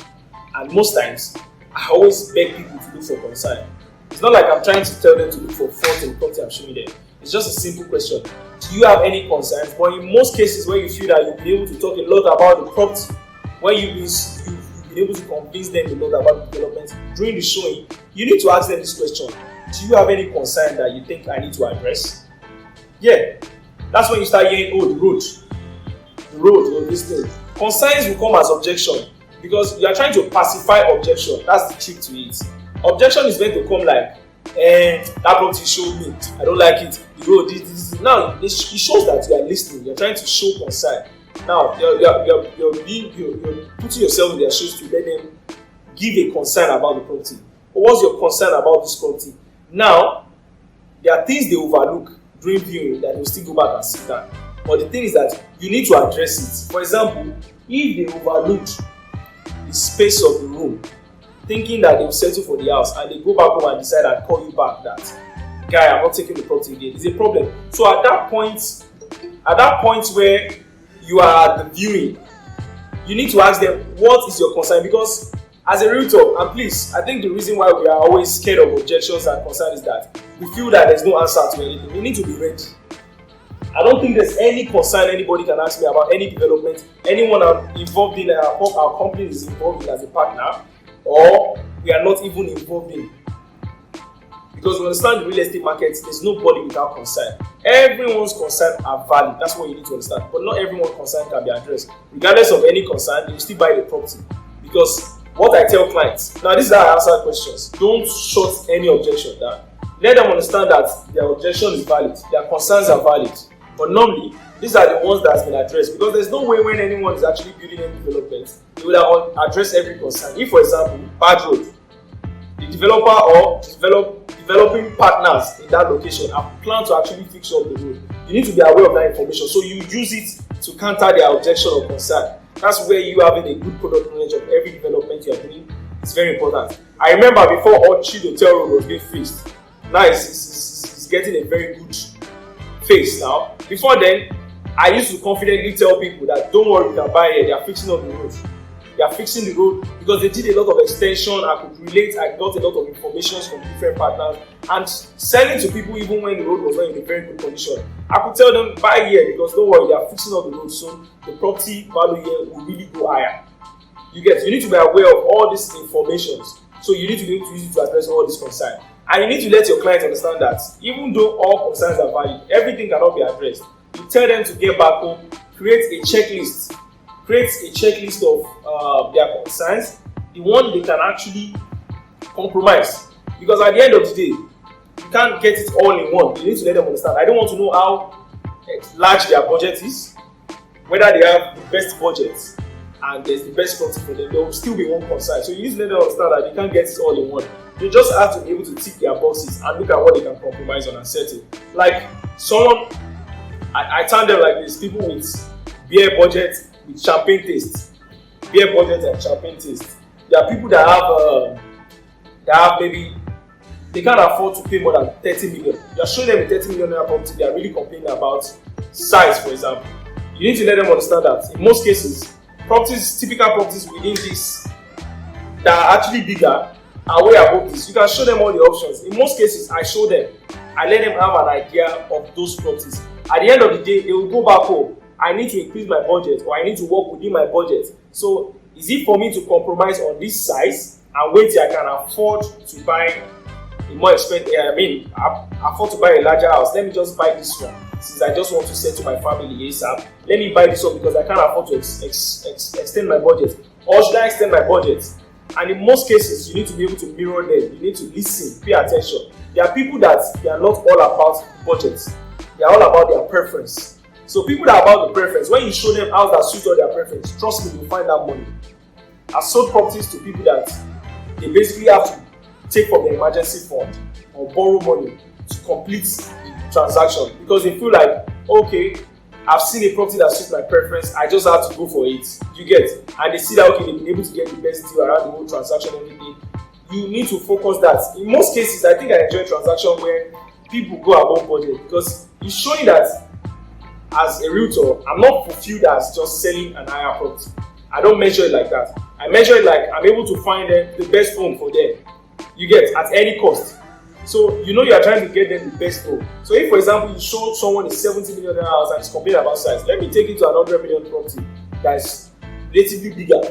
And most times, I always beg people to look for concern. It's not like I'm trying to tell them to look for fault in the property I'm showing them. It's just a simple question. Do you have any concerns? But in most cases where you feel that you'll be able to talk a lot about the property, when you've been able to convince them a lot about the development during the showing, you need to ask them this question. Do you have any concern that you think I need to address? Yeah. That's when you start hearing, oh, the road, or this thing. Concerns will come as objection. Because you are trying to pacify objection. That's the trick to it. Objection is meant to come like, that property showed me, I don't like it. The road, this. Now, it shows that you are listening. You're trying to show concern. Now, you're putting yourself in their shoes to let them give a concern about the property. But what's your concern about this property? Now, there are things they overlook during viewing that they'll still go back and sit down. But the thing is that you need to address it. For example, if they overlooked the space of the room, thinking that they will settle for the house, and they go back home and decide and call you back that, guy, I'm not taking the property again, it's a problem. So at that point where you are at the viewing, you need to ask them, what is your concern? Because as a realtor, and please, I think the reason why we are always scared of objections and concerns is that we feel that there's no answer to anything. We need to be ready. I don't think there's any concern anybody can ask me about any development, anyone I'm involved in, our company is involved in as a partner, or we are not even involved in. Because we understand the real estate market, there's nobody without concern. Everyone's concerns are valid. That's what you need to understand. But not everyone's concern can be addressed. Regardless of any concern, they will still buy the property. Because what I tell clients, now this is how I answer questions. Don't shut any objection down. Let them understand that their objection is valid, their concerns are valid. But normally, these are the ones that have been addressed, because there's no way when anyone is actually building any development, they will address every concern. If, for example, bad road, the developer or developing partners in that location have planned to actually fix up the road, you need to be aware of that information. So you use it to counter their objection or concern. That's where you having a good product knowledge of every development you are doing is very important. I remember before Orchid Hotel Road was being fixed, now it's getting a very good face now. Before then, I used to confidently tell people that don't worry, you can buy here, they are fixing up the road. They are fixing the road because they did a lot of extension. I could relate, I got a lot of information from different partners and selling to people even when the road was not in a very good condition. I could tell them buy here because don't worry, they are fixing up the road soon. The property value here will really go higher. You need to be aware of all these informations. So you need to be able to use it to address all these concerns. And you need to let your clients understand that even though all concerns are valid, everything cannot be addressed. you tell them to get back home, create a checklist of their concerns, the one they can actually compromise. Because at the end of the day, you can't get it all in one. You need to let them understand. I don't want to know how large their budget is, whether they have the best budget and there's the best property for them. There will still be one concern. So you need to let them understand that you can't get it all in one. You just have to be able to tick their boxes and look at what they can compromise on and settle. Like someone, I tell them like this: people with beer budget with champagne taste, beer budget and champagne taste. There are people that have maybe they can't afford to pay more than 30 million. You are showing them a 30 million property, they are really complaining about size, for example. You need to let them understand that in most cases, typical properties within this that are actually bigger are way above this. You can show them all the options. In most cases, I show them, I let them have an idea of those properties. At the end of the day, they will go back home. I need to increase my budget, or I need to work within my budget. So, is it for me to compromise on this size and wait till I can afford to buy a more expensive? Afford to buy a larger house? Let me just buy this one. Since I just want to settle my family ASAP, let me buy this one because I can't afford to extend my budget. Or should I extend my budget? And in most cases, you need to be able to mirror them. You need to listen, pay attention. There are people that they are not all about budgets. They are all about their preference. So people that are about the preference, when you show them how that suits all their preference, trust me, you'll find that money. I've sold properties to people that they basically have to take from their emergency fund or borrow money to complete the transaction because they feel like, okay, I've seen a property that suits my preference, I just have to go for it. You get? And they see that, okay, they've been able to get the best deal around the whole transaction and everything. You need to focus that. In most cases, I think I enjoy transaction where people go above budget because it's showing that as a realtor, I'm not fulfilled as just selling an higher property. I don't measure it like that. I measure it like I'm able to find them the best home for them. You get? At any cost. So you know you are trying to get them the best home. So if, for example, you show someone a 70 million house and it's complaining about size, let me take you to an 100 million property that is relatively bigger.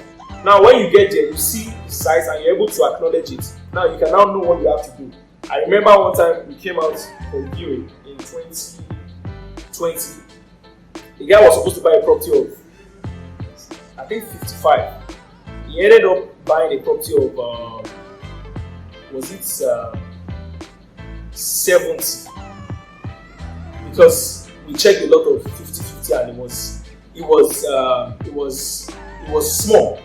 Now, when you get there, you see the size and you're able to acknowledge it. Now you can now know what you have to do. I remember one time we came out for viewing in 2020. The guy was supposed to buy a property of, I think, 55. He ended up buying a property of, was it 70? Because we checked a lot of 50-50 and it was small.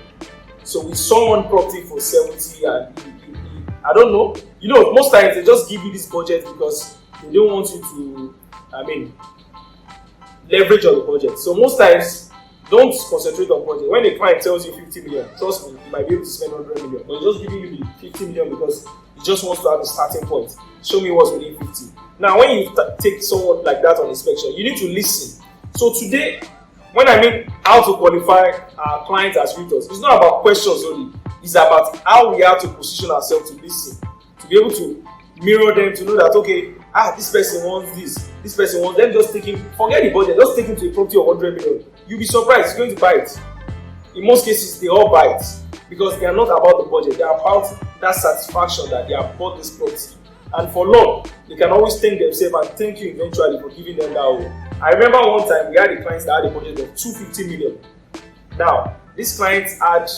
So we saw one property for 70 and I don't know. You know, most times they just give you this budget because they don't want you to, leverage on the budget. So most times, don't concentrate on budget. When a client tells you 50 million, trust me, you might be able to spend 100 million. But he's just giving you the 50 million because he just wants to have a starting point. Show me what's within 50. Now, when you take someone like that on inspection, you need to listen. So today, when I mean how to qualify our clients as realtors, it's not about questions only. It's about how we have to position ourselves to listen, to be able to mirror them, to know that, okay, this person wants this person wants, then just take him, forget the budget, just take him to a property of 100 million. You'll be surprised, he's going to buy it. In most cases, they all buy it because they are not about the budget, they are about that satisfaction that they have bought this property. And for long, they can always thank themselves and thank you eventually for giving them that home. I remember one time we had a client that had a budget of 250 million. Now, this client had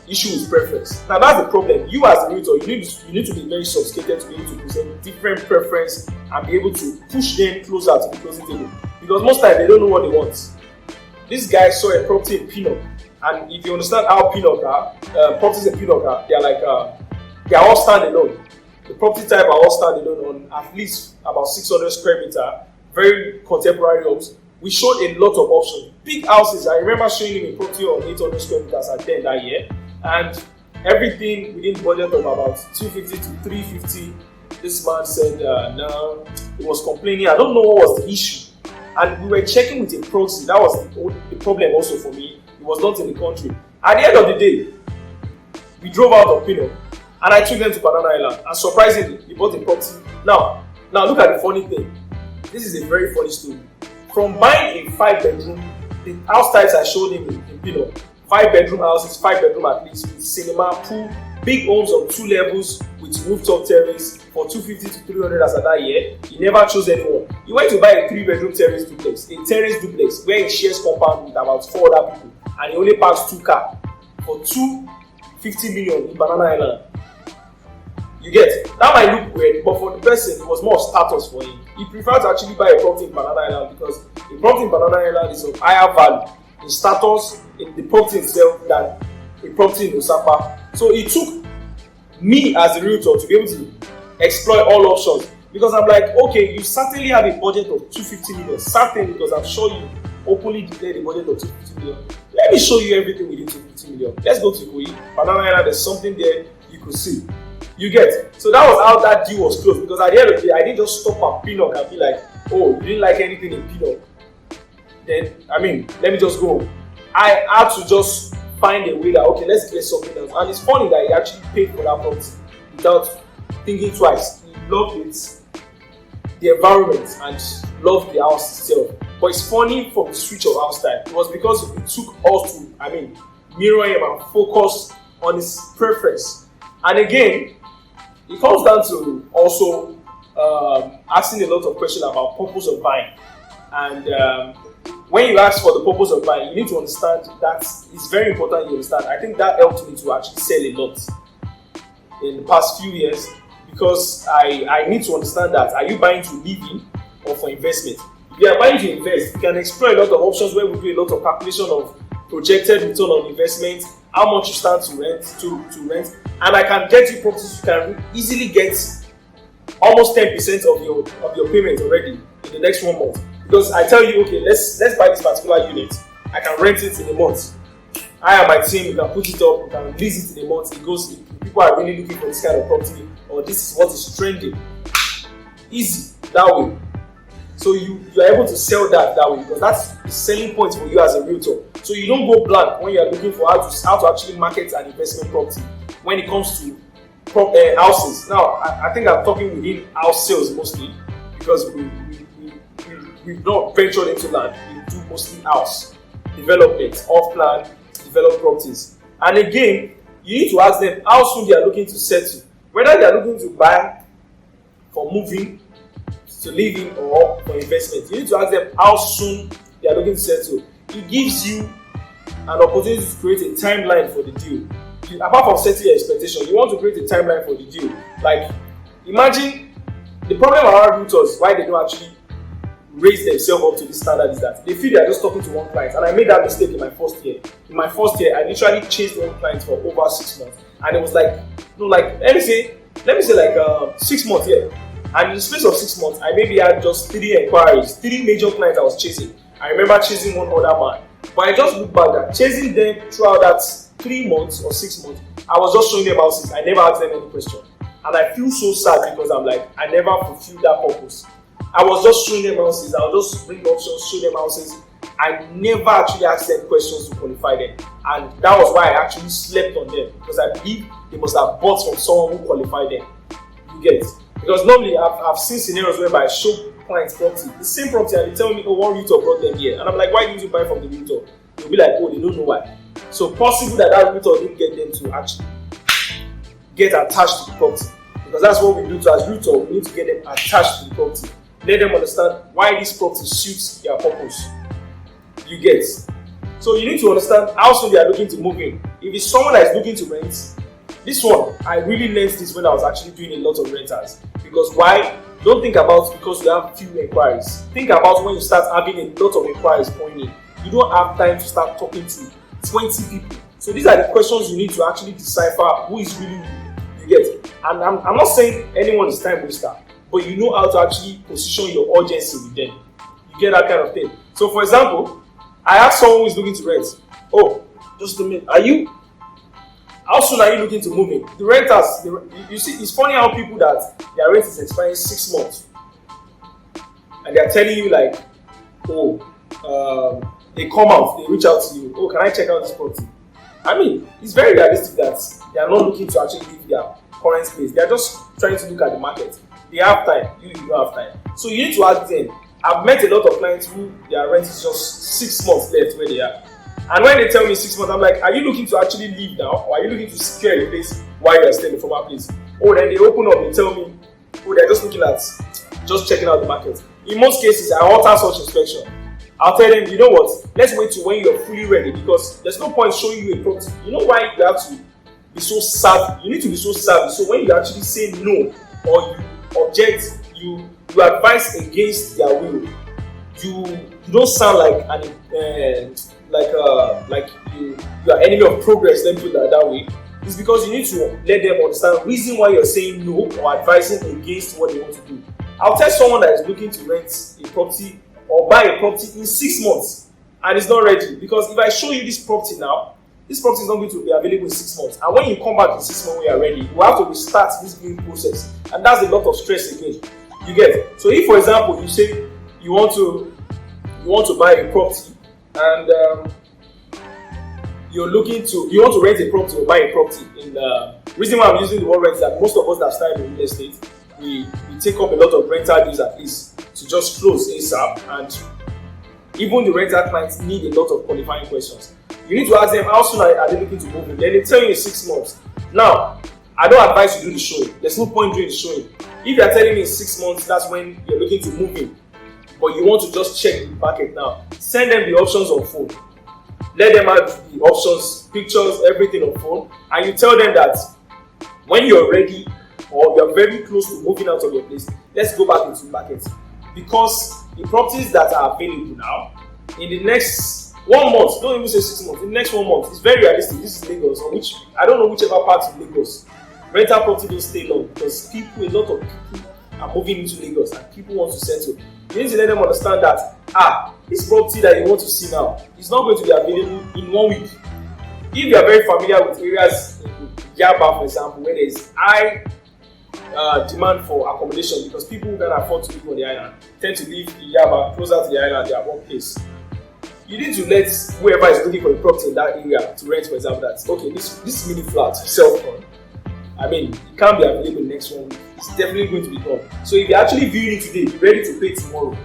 issue with preference. Now that's the problem. You as a realtor, you need to be very sophisticated to be able to present different preference and be able to push them closer to the closing table. Because most times they don't know what they want. This guy saw a property in Pinnock, and if you understand how Pinnock are, properties in Pinnock are, they are all standalone. The property type are all standalone on at least about 600 square meter, very contemporary homes. We showed a lot of options. Big houses. I remember showing him a property of 800 square meters at 10 that year. And everything within the budget of about 250 to 350. This man said, no, he was complaining. I don't know what was the issue. And we were checking with a proxy. That was the problem also for me. It was not in the country. At the end of the day, we drove out of Pinnock and I took them to Banana Island. And surprisingly, he bought a property. Now look at the funny thing. This is a very funny story. From buying a 5-bedroom, the house types I showed him in Pinnock, 5-bedroom houses, 5-bedroom at least, with cinema, pool, big homes on 2 levels with rooftop terrace for 250 to 300 as of that year. He never chose anyone. He went to buy a 3-bedroom terrace duplex, where he shares compound with about 4 other people, and he only parks 2 cars for 250 million in Banana Island. You get? That might look weird, but for the person, it was more status for him. He preferred to actually buy a property in Banana Island because a property in Banana Island is of higher value in status in the property itself than a property in Osaka. So it took me as a realtor to be able to exploit all options, because I'm like, okay, you certainly have a budget of 250 million, certainly, because I'm sure you openly declared a budget of 250 million. Let me show you everything within 250 million. Let's go to Ikoyi, Banana Island. There's something there you could see. You get? So that was how that deal was closed, because at the end of the day, I didn't just stop at Pinnock and be like, oh, you didn't like anything in Pinnock, then, let me just go. I had to just find a way that, okay, let's get something else. And it's funny that he actually paid for that property without thinking twice. He loved it, the environment, and loved the house itself. But it's funny from the switch of house type. It was because it took us to, mirror him and focus on his preference. And again, it comes down to also asking a lot of questions about purpose of buying. And when you ask for the purpose of buying, you need to understand that it's very important you understand. I think that helped me to actually sell a lot in the past few years, because I need to understand that, are you buying to live in or for investment? If you are buying to invest, you can explore a lot of options where we do a lot of calculation of projected return on investment, how much you stand to rent, and I can get you properties you can easily get almost 10% of your payment already in the next 1 month. Because I tell you, okay, let's buy this particular unit. I can rent it in a month. I and my team, we can put it up, we can release it in a month. It goes, if people are really looking for this kind of property, or this is what is trending. Easy that way. So you are able to sell that way, because that's the selling point for you as a realtor. So you don't go blank when you are looking for how to actually market an investment property when it comes to houses. Now, I think I'm talking within house sales mostly, because we've not ventured into land. We do mostly house development, off-plan developed properties. And again, you need to ask them how soon they are looking to settle. Whether they are looking to buy for moving, to live in, or for investment. You need to ask them how soon they are looking to settle. It gives you an opportunity to create a timeline for the deal. Apart from setting your expectation, you want to create a timeline for the deal. Like, imagine the problem around realtors, why they don't actually raise themselves up to this standard, is that they feel they are just talking to one client. And I made that mistake in my first year. In my first year, I literally chased one client for over 6 months. And it was like, let me say like 6 months, yeah. And in the space of 6 months, I maybe had just 3 inquiries, 3 major clients I was chasing. I remember chasing one other man. But I just look back that chasing them throughout that 3 months or 6 months, I was just showing them houses. I never asked them any question. And I feel so sad, because I'm like, I never fulfilled that purpose. I was just showing them houses. I would just bring options, show them houses. I never actually asked them questions to qualify them. And that was why I actually slept on them, because I believe they must have bought from someone who qualified them. You get it? Because normally I've seen scenarios whereby I show clients property, the same property, and they tell me, oh, one realtor brought them here. And I'm like, why didn't you buy from the realtor? They'll be like, oh, they don't know why. So possible that realtor didn't get them to actually get attached to the property. Because that's what we do to as realtor, we need to get them attached to the property. Let them understand why this property suits their purpose. You get. So you need to understand how soon they are looking to move in. If it's someone that is looking to rent, this one, I really learned this when I was actually doing a lot of rentals. Because why? Don't think about because you have few inquiries. Think about when you start having a lot of inquiries pouring in. You don't have time to start talking to 20 people. So these are the questions you need to actually decipher who is really you get. And I'm not saying anyone is time waster, but you know how to actually position your urgency with them. You get that kind of thing. So for example, I asked someone who is looking to rent, oh, just a minute, how soon are you looking to move in? The renters, you see, it's funny how people that their rent is expiring 6 months, and they're telling you like, oh, they come out, they reach out to you, oh, can I check out this property? I mean, it's very realistic that they are not looking to actually leave their current space. They are just trying to look at the market. They have time, you don't have time. So you need to ask them. I've met a lot of clients who their rent is just 6 months left where they are. And when they tell me 6 months, I'm like, are you looking to actually leave now, or are you looking to secure a place while you're staying in the former place? Oh, then they open up and tell me, oh, they're just looking at, just checking out the market. In most cases, I alter such inspection. I'll tell them, you know what, let's wait till when you're fully ready, because there's no point showing you a property. You know why you have to be so savvy? You need to be so savvy. So when you actually say no, or you object, you advise against their will, you don't sound like you are enemy of progress. Let me put that way. It's because you need to let them understand the reason why you're saying no or advising against what they want to do. I'll tell someone that is looking to rent a property or buy a property in 6 months and it's not ready, because if I show you this property now, this property is not going to be available in 6 months, and when you come back in 6 months when you are ready, you have to restart this viewing process, and that's a lot of stress again. You get? So if, for example, you say you want to buy a property and you want to rent a property or buy a property. In the reason why I'm using the word rent is that most of us that started in real estate, we take up a lot of rental deals at least to just close ASAP, and even the rental clients need a lot of qualifying questions. You need to ask them how soon are they looking to move in. Then they tell you in 6 months. Now, I don't advise you do the showing. There's no point doing the showing. If you're telling me in 6 months, that's when you're looking to move in, but you want to just check the market now, send them the options on phone. Let them have the options, pictures, everything on phone, and you tell them that when you're ready or you're very close to moving out of your place, let's go back into the market. Because the properties that are available now, in the next 1 month, don't even say 6 months, in the next 1 month, it's very realistic. This is Lagos, or which I don't know whichever part of Lagos. Rental property don't stay long because a lot of people are moving into Lagos and people want to settle. You need to let them understand that this property that you want to see now is not going to be available in 1 week. If you are very familiar with areas in Yaba, for example, where there is high demand for accommodation, because people who can afford to live on the island tend to live in Yaba, closer to the island, their workplace. You need to let whoever is looking for a property in that area to rent, for example, that okay, this mini flat self-run, I mean, it can't be available in the next 1 week. It's definitely going to be done. So if you're actually viewing it today, be ready to pay tomorrow.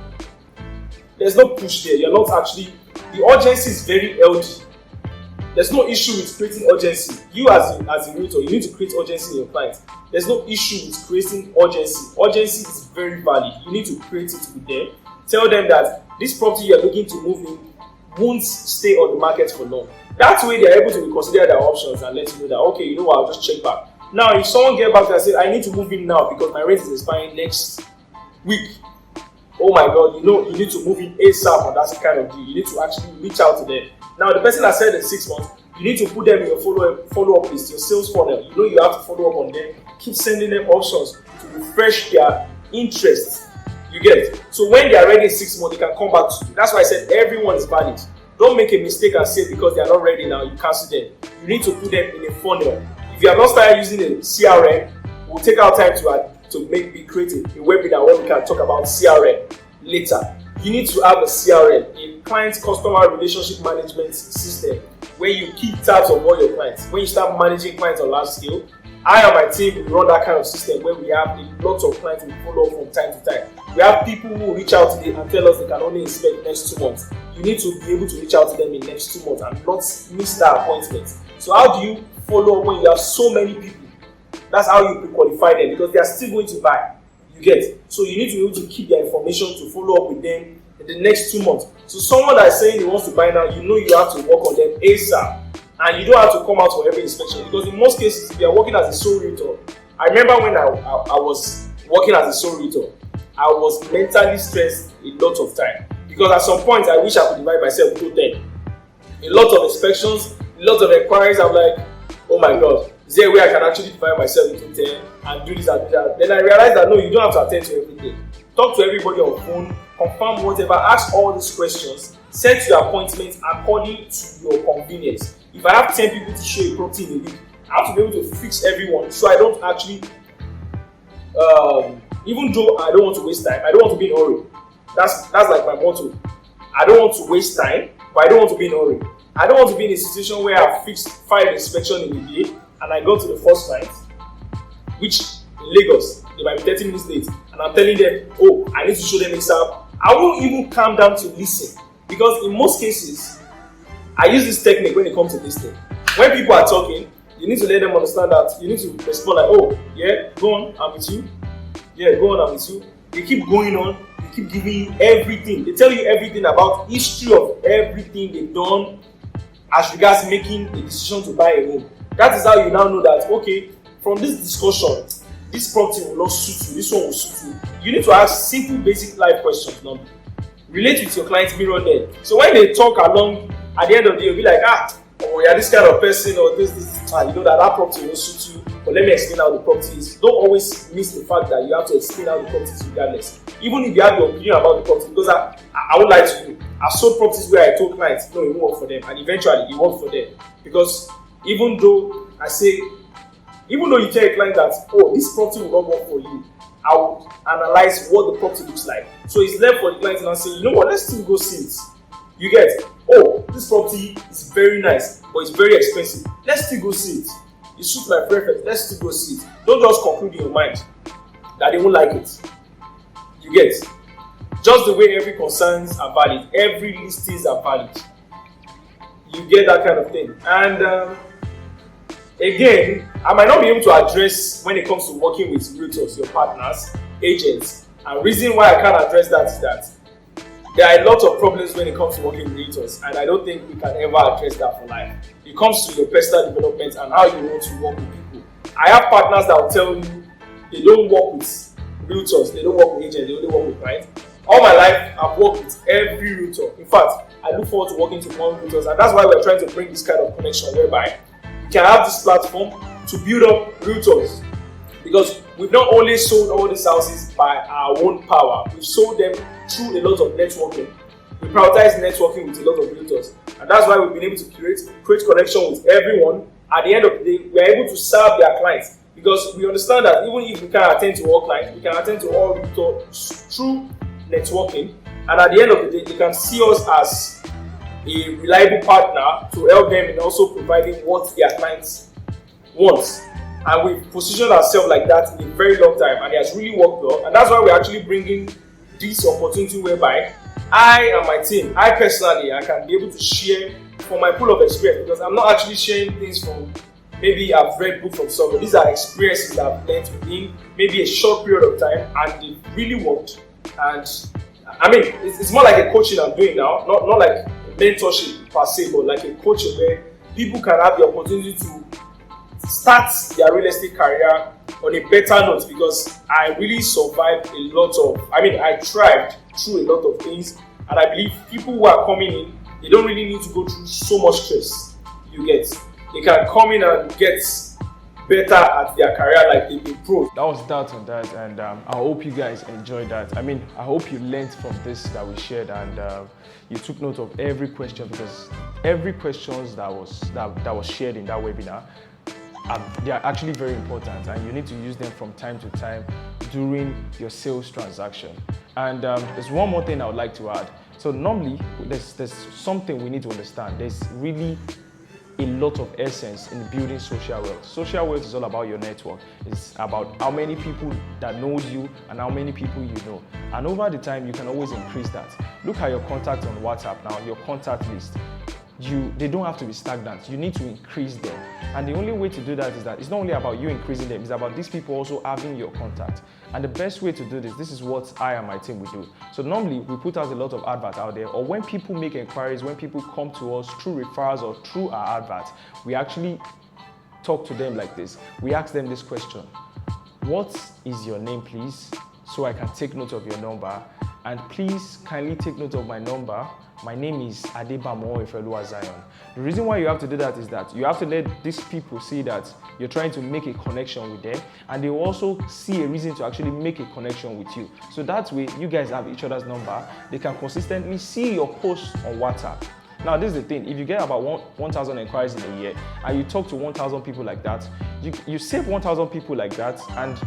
There's no push there. You're not actually, the urgency is very healthy. There's no issue with creating urgency. You as a realtor, you need to create urgency in your clients. There's no issue with creating urgency. Urgency is very valid. You need to create it with them. Tell them that this property you're looking to move in won't stay on the market for long. That way they're able to reconsider their options and let you know that, okay, you know what, I'll just check back. Now, if someone get back and say, I need to move in now because my rent is expiring next week. Oh my God, you need to move in ASAP, and that's the kind of deal. You need to actually reach out to them. Now, the person that said in 6 months, you need to put them in your follow-up list, your sales funnel. You have to follow up on them. Keep sending them options to refresh their interest. You get it? So when they are ready in 6 months, they can come back to you. That's why I said everyone is valid. Don't make a mistake and say because they are not ready now, you cancel them. You need to put them in a funnel. If you have not started using a CRM, we'll take our time to create a webinar where we can talk about CRM later. You need to have a CRM, a client customer relationship management system, where you keep tabs on all your clients. When you start managing clients on large scale, I and my team will run that kind of system where we have a lot of clients we follow up from time to time. We have people who reach out today and tell us they can only inspect next 2 months. You need to be able to reach out to them in next 2 months and not miss that appointment. So how do you follow up when you have so many people? That's how you pre-qualify them, because they are still going to buy. You get? So you need to be able to keep their information to follow up with them in the next 2 months. So someone that is saying he wants to buy now, you have to work on them ASAP. And you don't have to come out for every inspection, because in most cases, if you are working as a sole realtor, I remember when I was working as a sole realtor, I was mentally stressed a lot of time, because at some point I wish I could divide myself into 10. A lot of inspections, a lot of inquiries. I'm like, oh my God, is there a way I can actually divide myself into 10 and do this and do that? Then I realized that no, you don't have to attend to everything. Talk to everybody on phone, confirm whatever, ask all these questions, set your appointments according to your convenience. If I have 10 people to show a property in a week, I have to be able to fix everyone, so I don't actually, even though I don't want to waste time, I don't want to be in a hurry. That's like my motto. I don't want to waste time, but I don't want to be in a hurry. I don't want to be in a situation where I've fixed 5 inspections in a day and I go to the first client, which in Lagos, they might be 30 minutes late, and I'm telling them, oh, I need to show them ASAP. I won't even calm down to listen, because in most cases, I use this technique when it comes to this thing. When people are talking, you need to let them understand that you need to respond like, oh, yeah, go on, I'm with you. Yeah, go on, I'm with you. They keep going on, they keep giving you everything. They tell you everything about history of everything they've done as regards making a decision to buy a home. That is how you now know that, okay, from this discussion, this property will not suit you, this one will suit you. You need to ask simple, basic life questions. Now, relate with your client, mirror them. So when they talk along, at the end of the day, you'll be like, oh, you're this kind of person, or this. You know that property will suit you, but let me explain how the property is. Don't always miss the fact that you have to explain how the property is regardless. Even if you have your opinion about the property, because I won't lie to you, I've sold properties where I told clients, no, it won't work for them, and eventually it worked for them. Because even though you tell a client that, oh, this property will not work for you, I will analyze what the property looks like. So it's left for the client to now say, you know what, let's still go see it. You get, oh, this property is very nice, but it's very expensive. Let's still go see it. It suits my preference. Let's still go see it. Don't just conclude in your mind that they won't like it. You get, just the way every concerns are valid, every listings are valid. You get that kind of thing. And again, I might not be able to address when it comes to working with realtors, your partners, agents. And reason why I can't address that is that there are a lot of problems when it comes to working with realtors, and I don't think we can ever address that for life. It comes to your personal development and how you want to work with people. I have partners that will tell you they don't work with realtors, they don't work with agents, they only work with clients. All my life, I've worked with every realtor. In fact, I look forward to working with more realtors, and that's why we're trying to bring this kind of connection whereby we can have this platform to build up realtors. Because we've not only sold all these houses by our own power, we've sold them through a lot of networking. We prioritize networking with a lot of realtors, and that's why we've been able to create connection with everyone. At the end of the day, we're able to serve their clients, because we understand that even if we can't attend to all clients, we can attend to all realtors through networking. And at the end of the day, they can see us as a reliable partner to help them in also providing what their clients want. And we've positioned ourselves like that in a very long time, and it has really worked well. And that's why we're actually bringing this opportunity whereby I and my team, I personally, I can be able to share from my pool of experience, because I'm not actually sharing things from maybe I've read books from somewhere. These are experiences that I've learned within maybe a short period of time, and it really worked. And I mean, it's more like a coaching I'm doing now, not like mentorship per se, but like a coaching where people can have the opportunity to start their real estate career on a better note, because I really survived I thrived through a lot of things, and I believe people who are coming in, they don't really need to go through so much stress. You get, they can come in and get better at their career, like they improve. That was that on that, and I hope you guys enjoyed that. I mean, I hope you learned from this that we shared, and you took note of every question, because every questions that was shared in that webinar, they are actually very important, and you need to use them from time to time during your sales transaction. And there's one more thing I would like to add. So normally, there's something we need to understand. There's really a lot of essence in building social wealth. Social wealth is all about your network. It's about how many people that knows you and how many people you know. And over the time, you can always increase that. Look at your contacts on WhatsApp now, your contact list. They don't have to be stagnant. You need to increase them. And the only way to do that is that it's not only about you increasing them, it's about these people also having your contact. And the best way to do this is what I and my team will do. So normally we put out a lot of adverts out there, or when people make inquiries, when people come to us through referrals or through our adverts, we actually talk to them like this. We ask them this question: what is your name, please? So I can take note of your number. And please kindly take note of my number. My name is Adebamo Ifelua Zion. The reason why you have to do that is that you have to let these people see that you're trying to make a connection with them, and they will also see a reason to actually make a connection with you. So that way, you guys have each other's number. They can consistently see your posts on WhatsApp. Now, this is the thing. If you get about 1,000 inquiries in a year, and you talk to 1,000 people like that, you save 1,000 people like that, and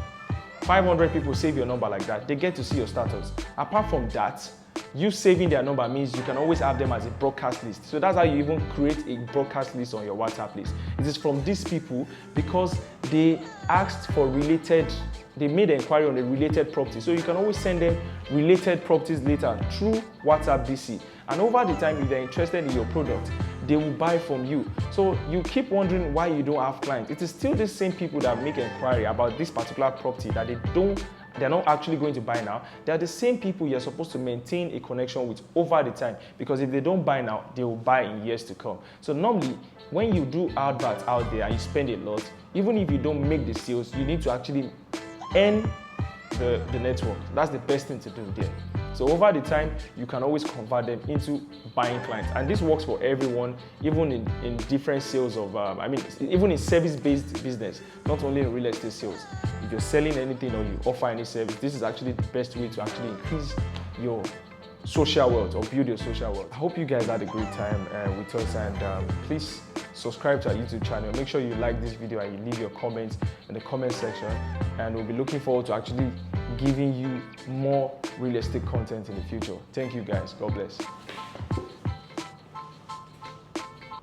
500 people save your number like that. They get to see your status. Apart from that, you saving their number means you can always have them as a broadcast list. So that's how you even create a broadcast list on your WhatsApp list. It is from these people because they asked for they made an inquiry on a related property. So you can always send them related properties later through WhatsApp BC. And over the time, if they're interested in your product, they will buy from you. So you keep wondering why you don't have clients. It is still the same people that make inquiry about this particular property that they're not actually going to buy now. They're the same people you're supposed to maintain a connection with over the time, because if they don't buy now, they will buy in years to come. So normally, when you do adverts out there and you spend a lot, even if you don't make the sales, you need to actually earn the network. That's the best thing to do there. So over the time, you can always convert them into buying clients. And this works for everyone, even in different sales of, even in service-based business, not only in real estate sales. If you're selling anything or you offer any service, this is actually the best way to actually increase your social wealth or build your social wealth. I hope you guys had a great time with us, and please subscribe to our YouTube channel. Make sure you like this video and you leave your comments in the comment section, and we'll be looking forward to actually giving you more real estate content in the future. Thank you guys. God bless.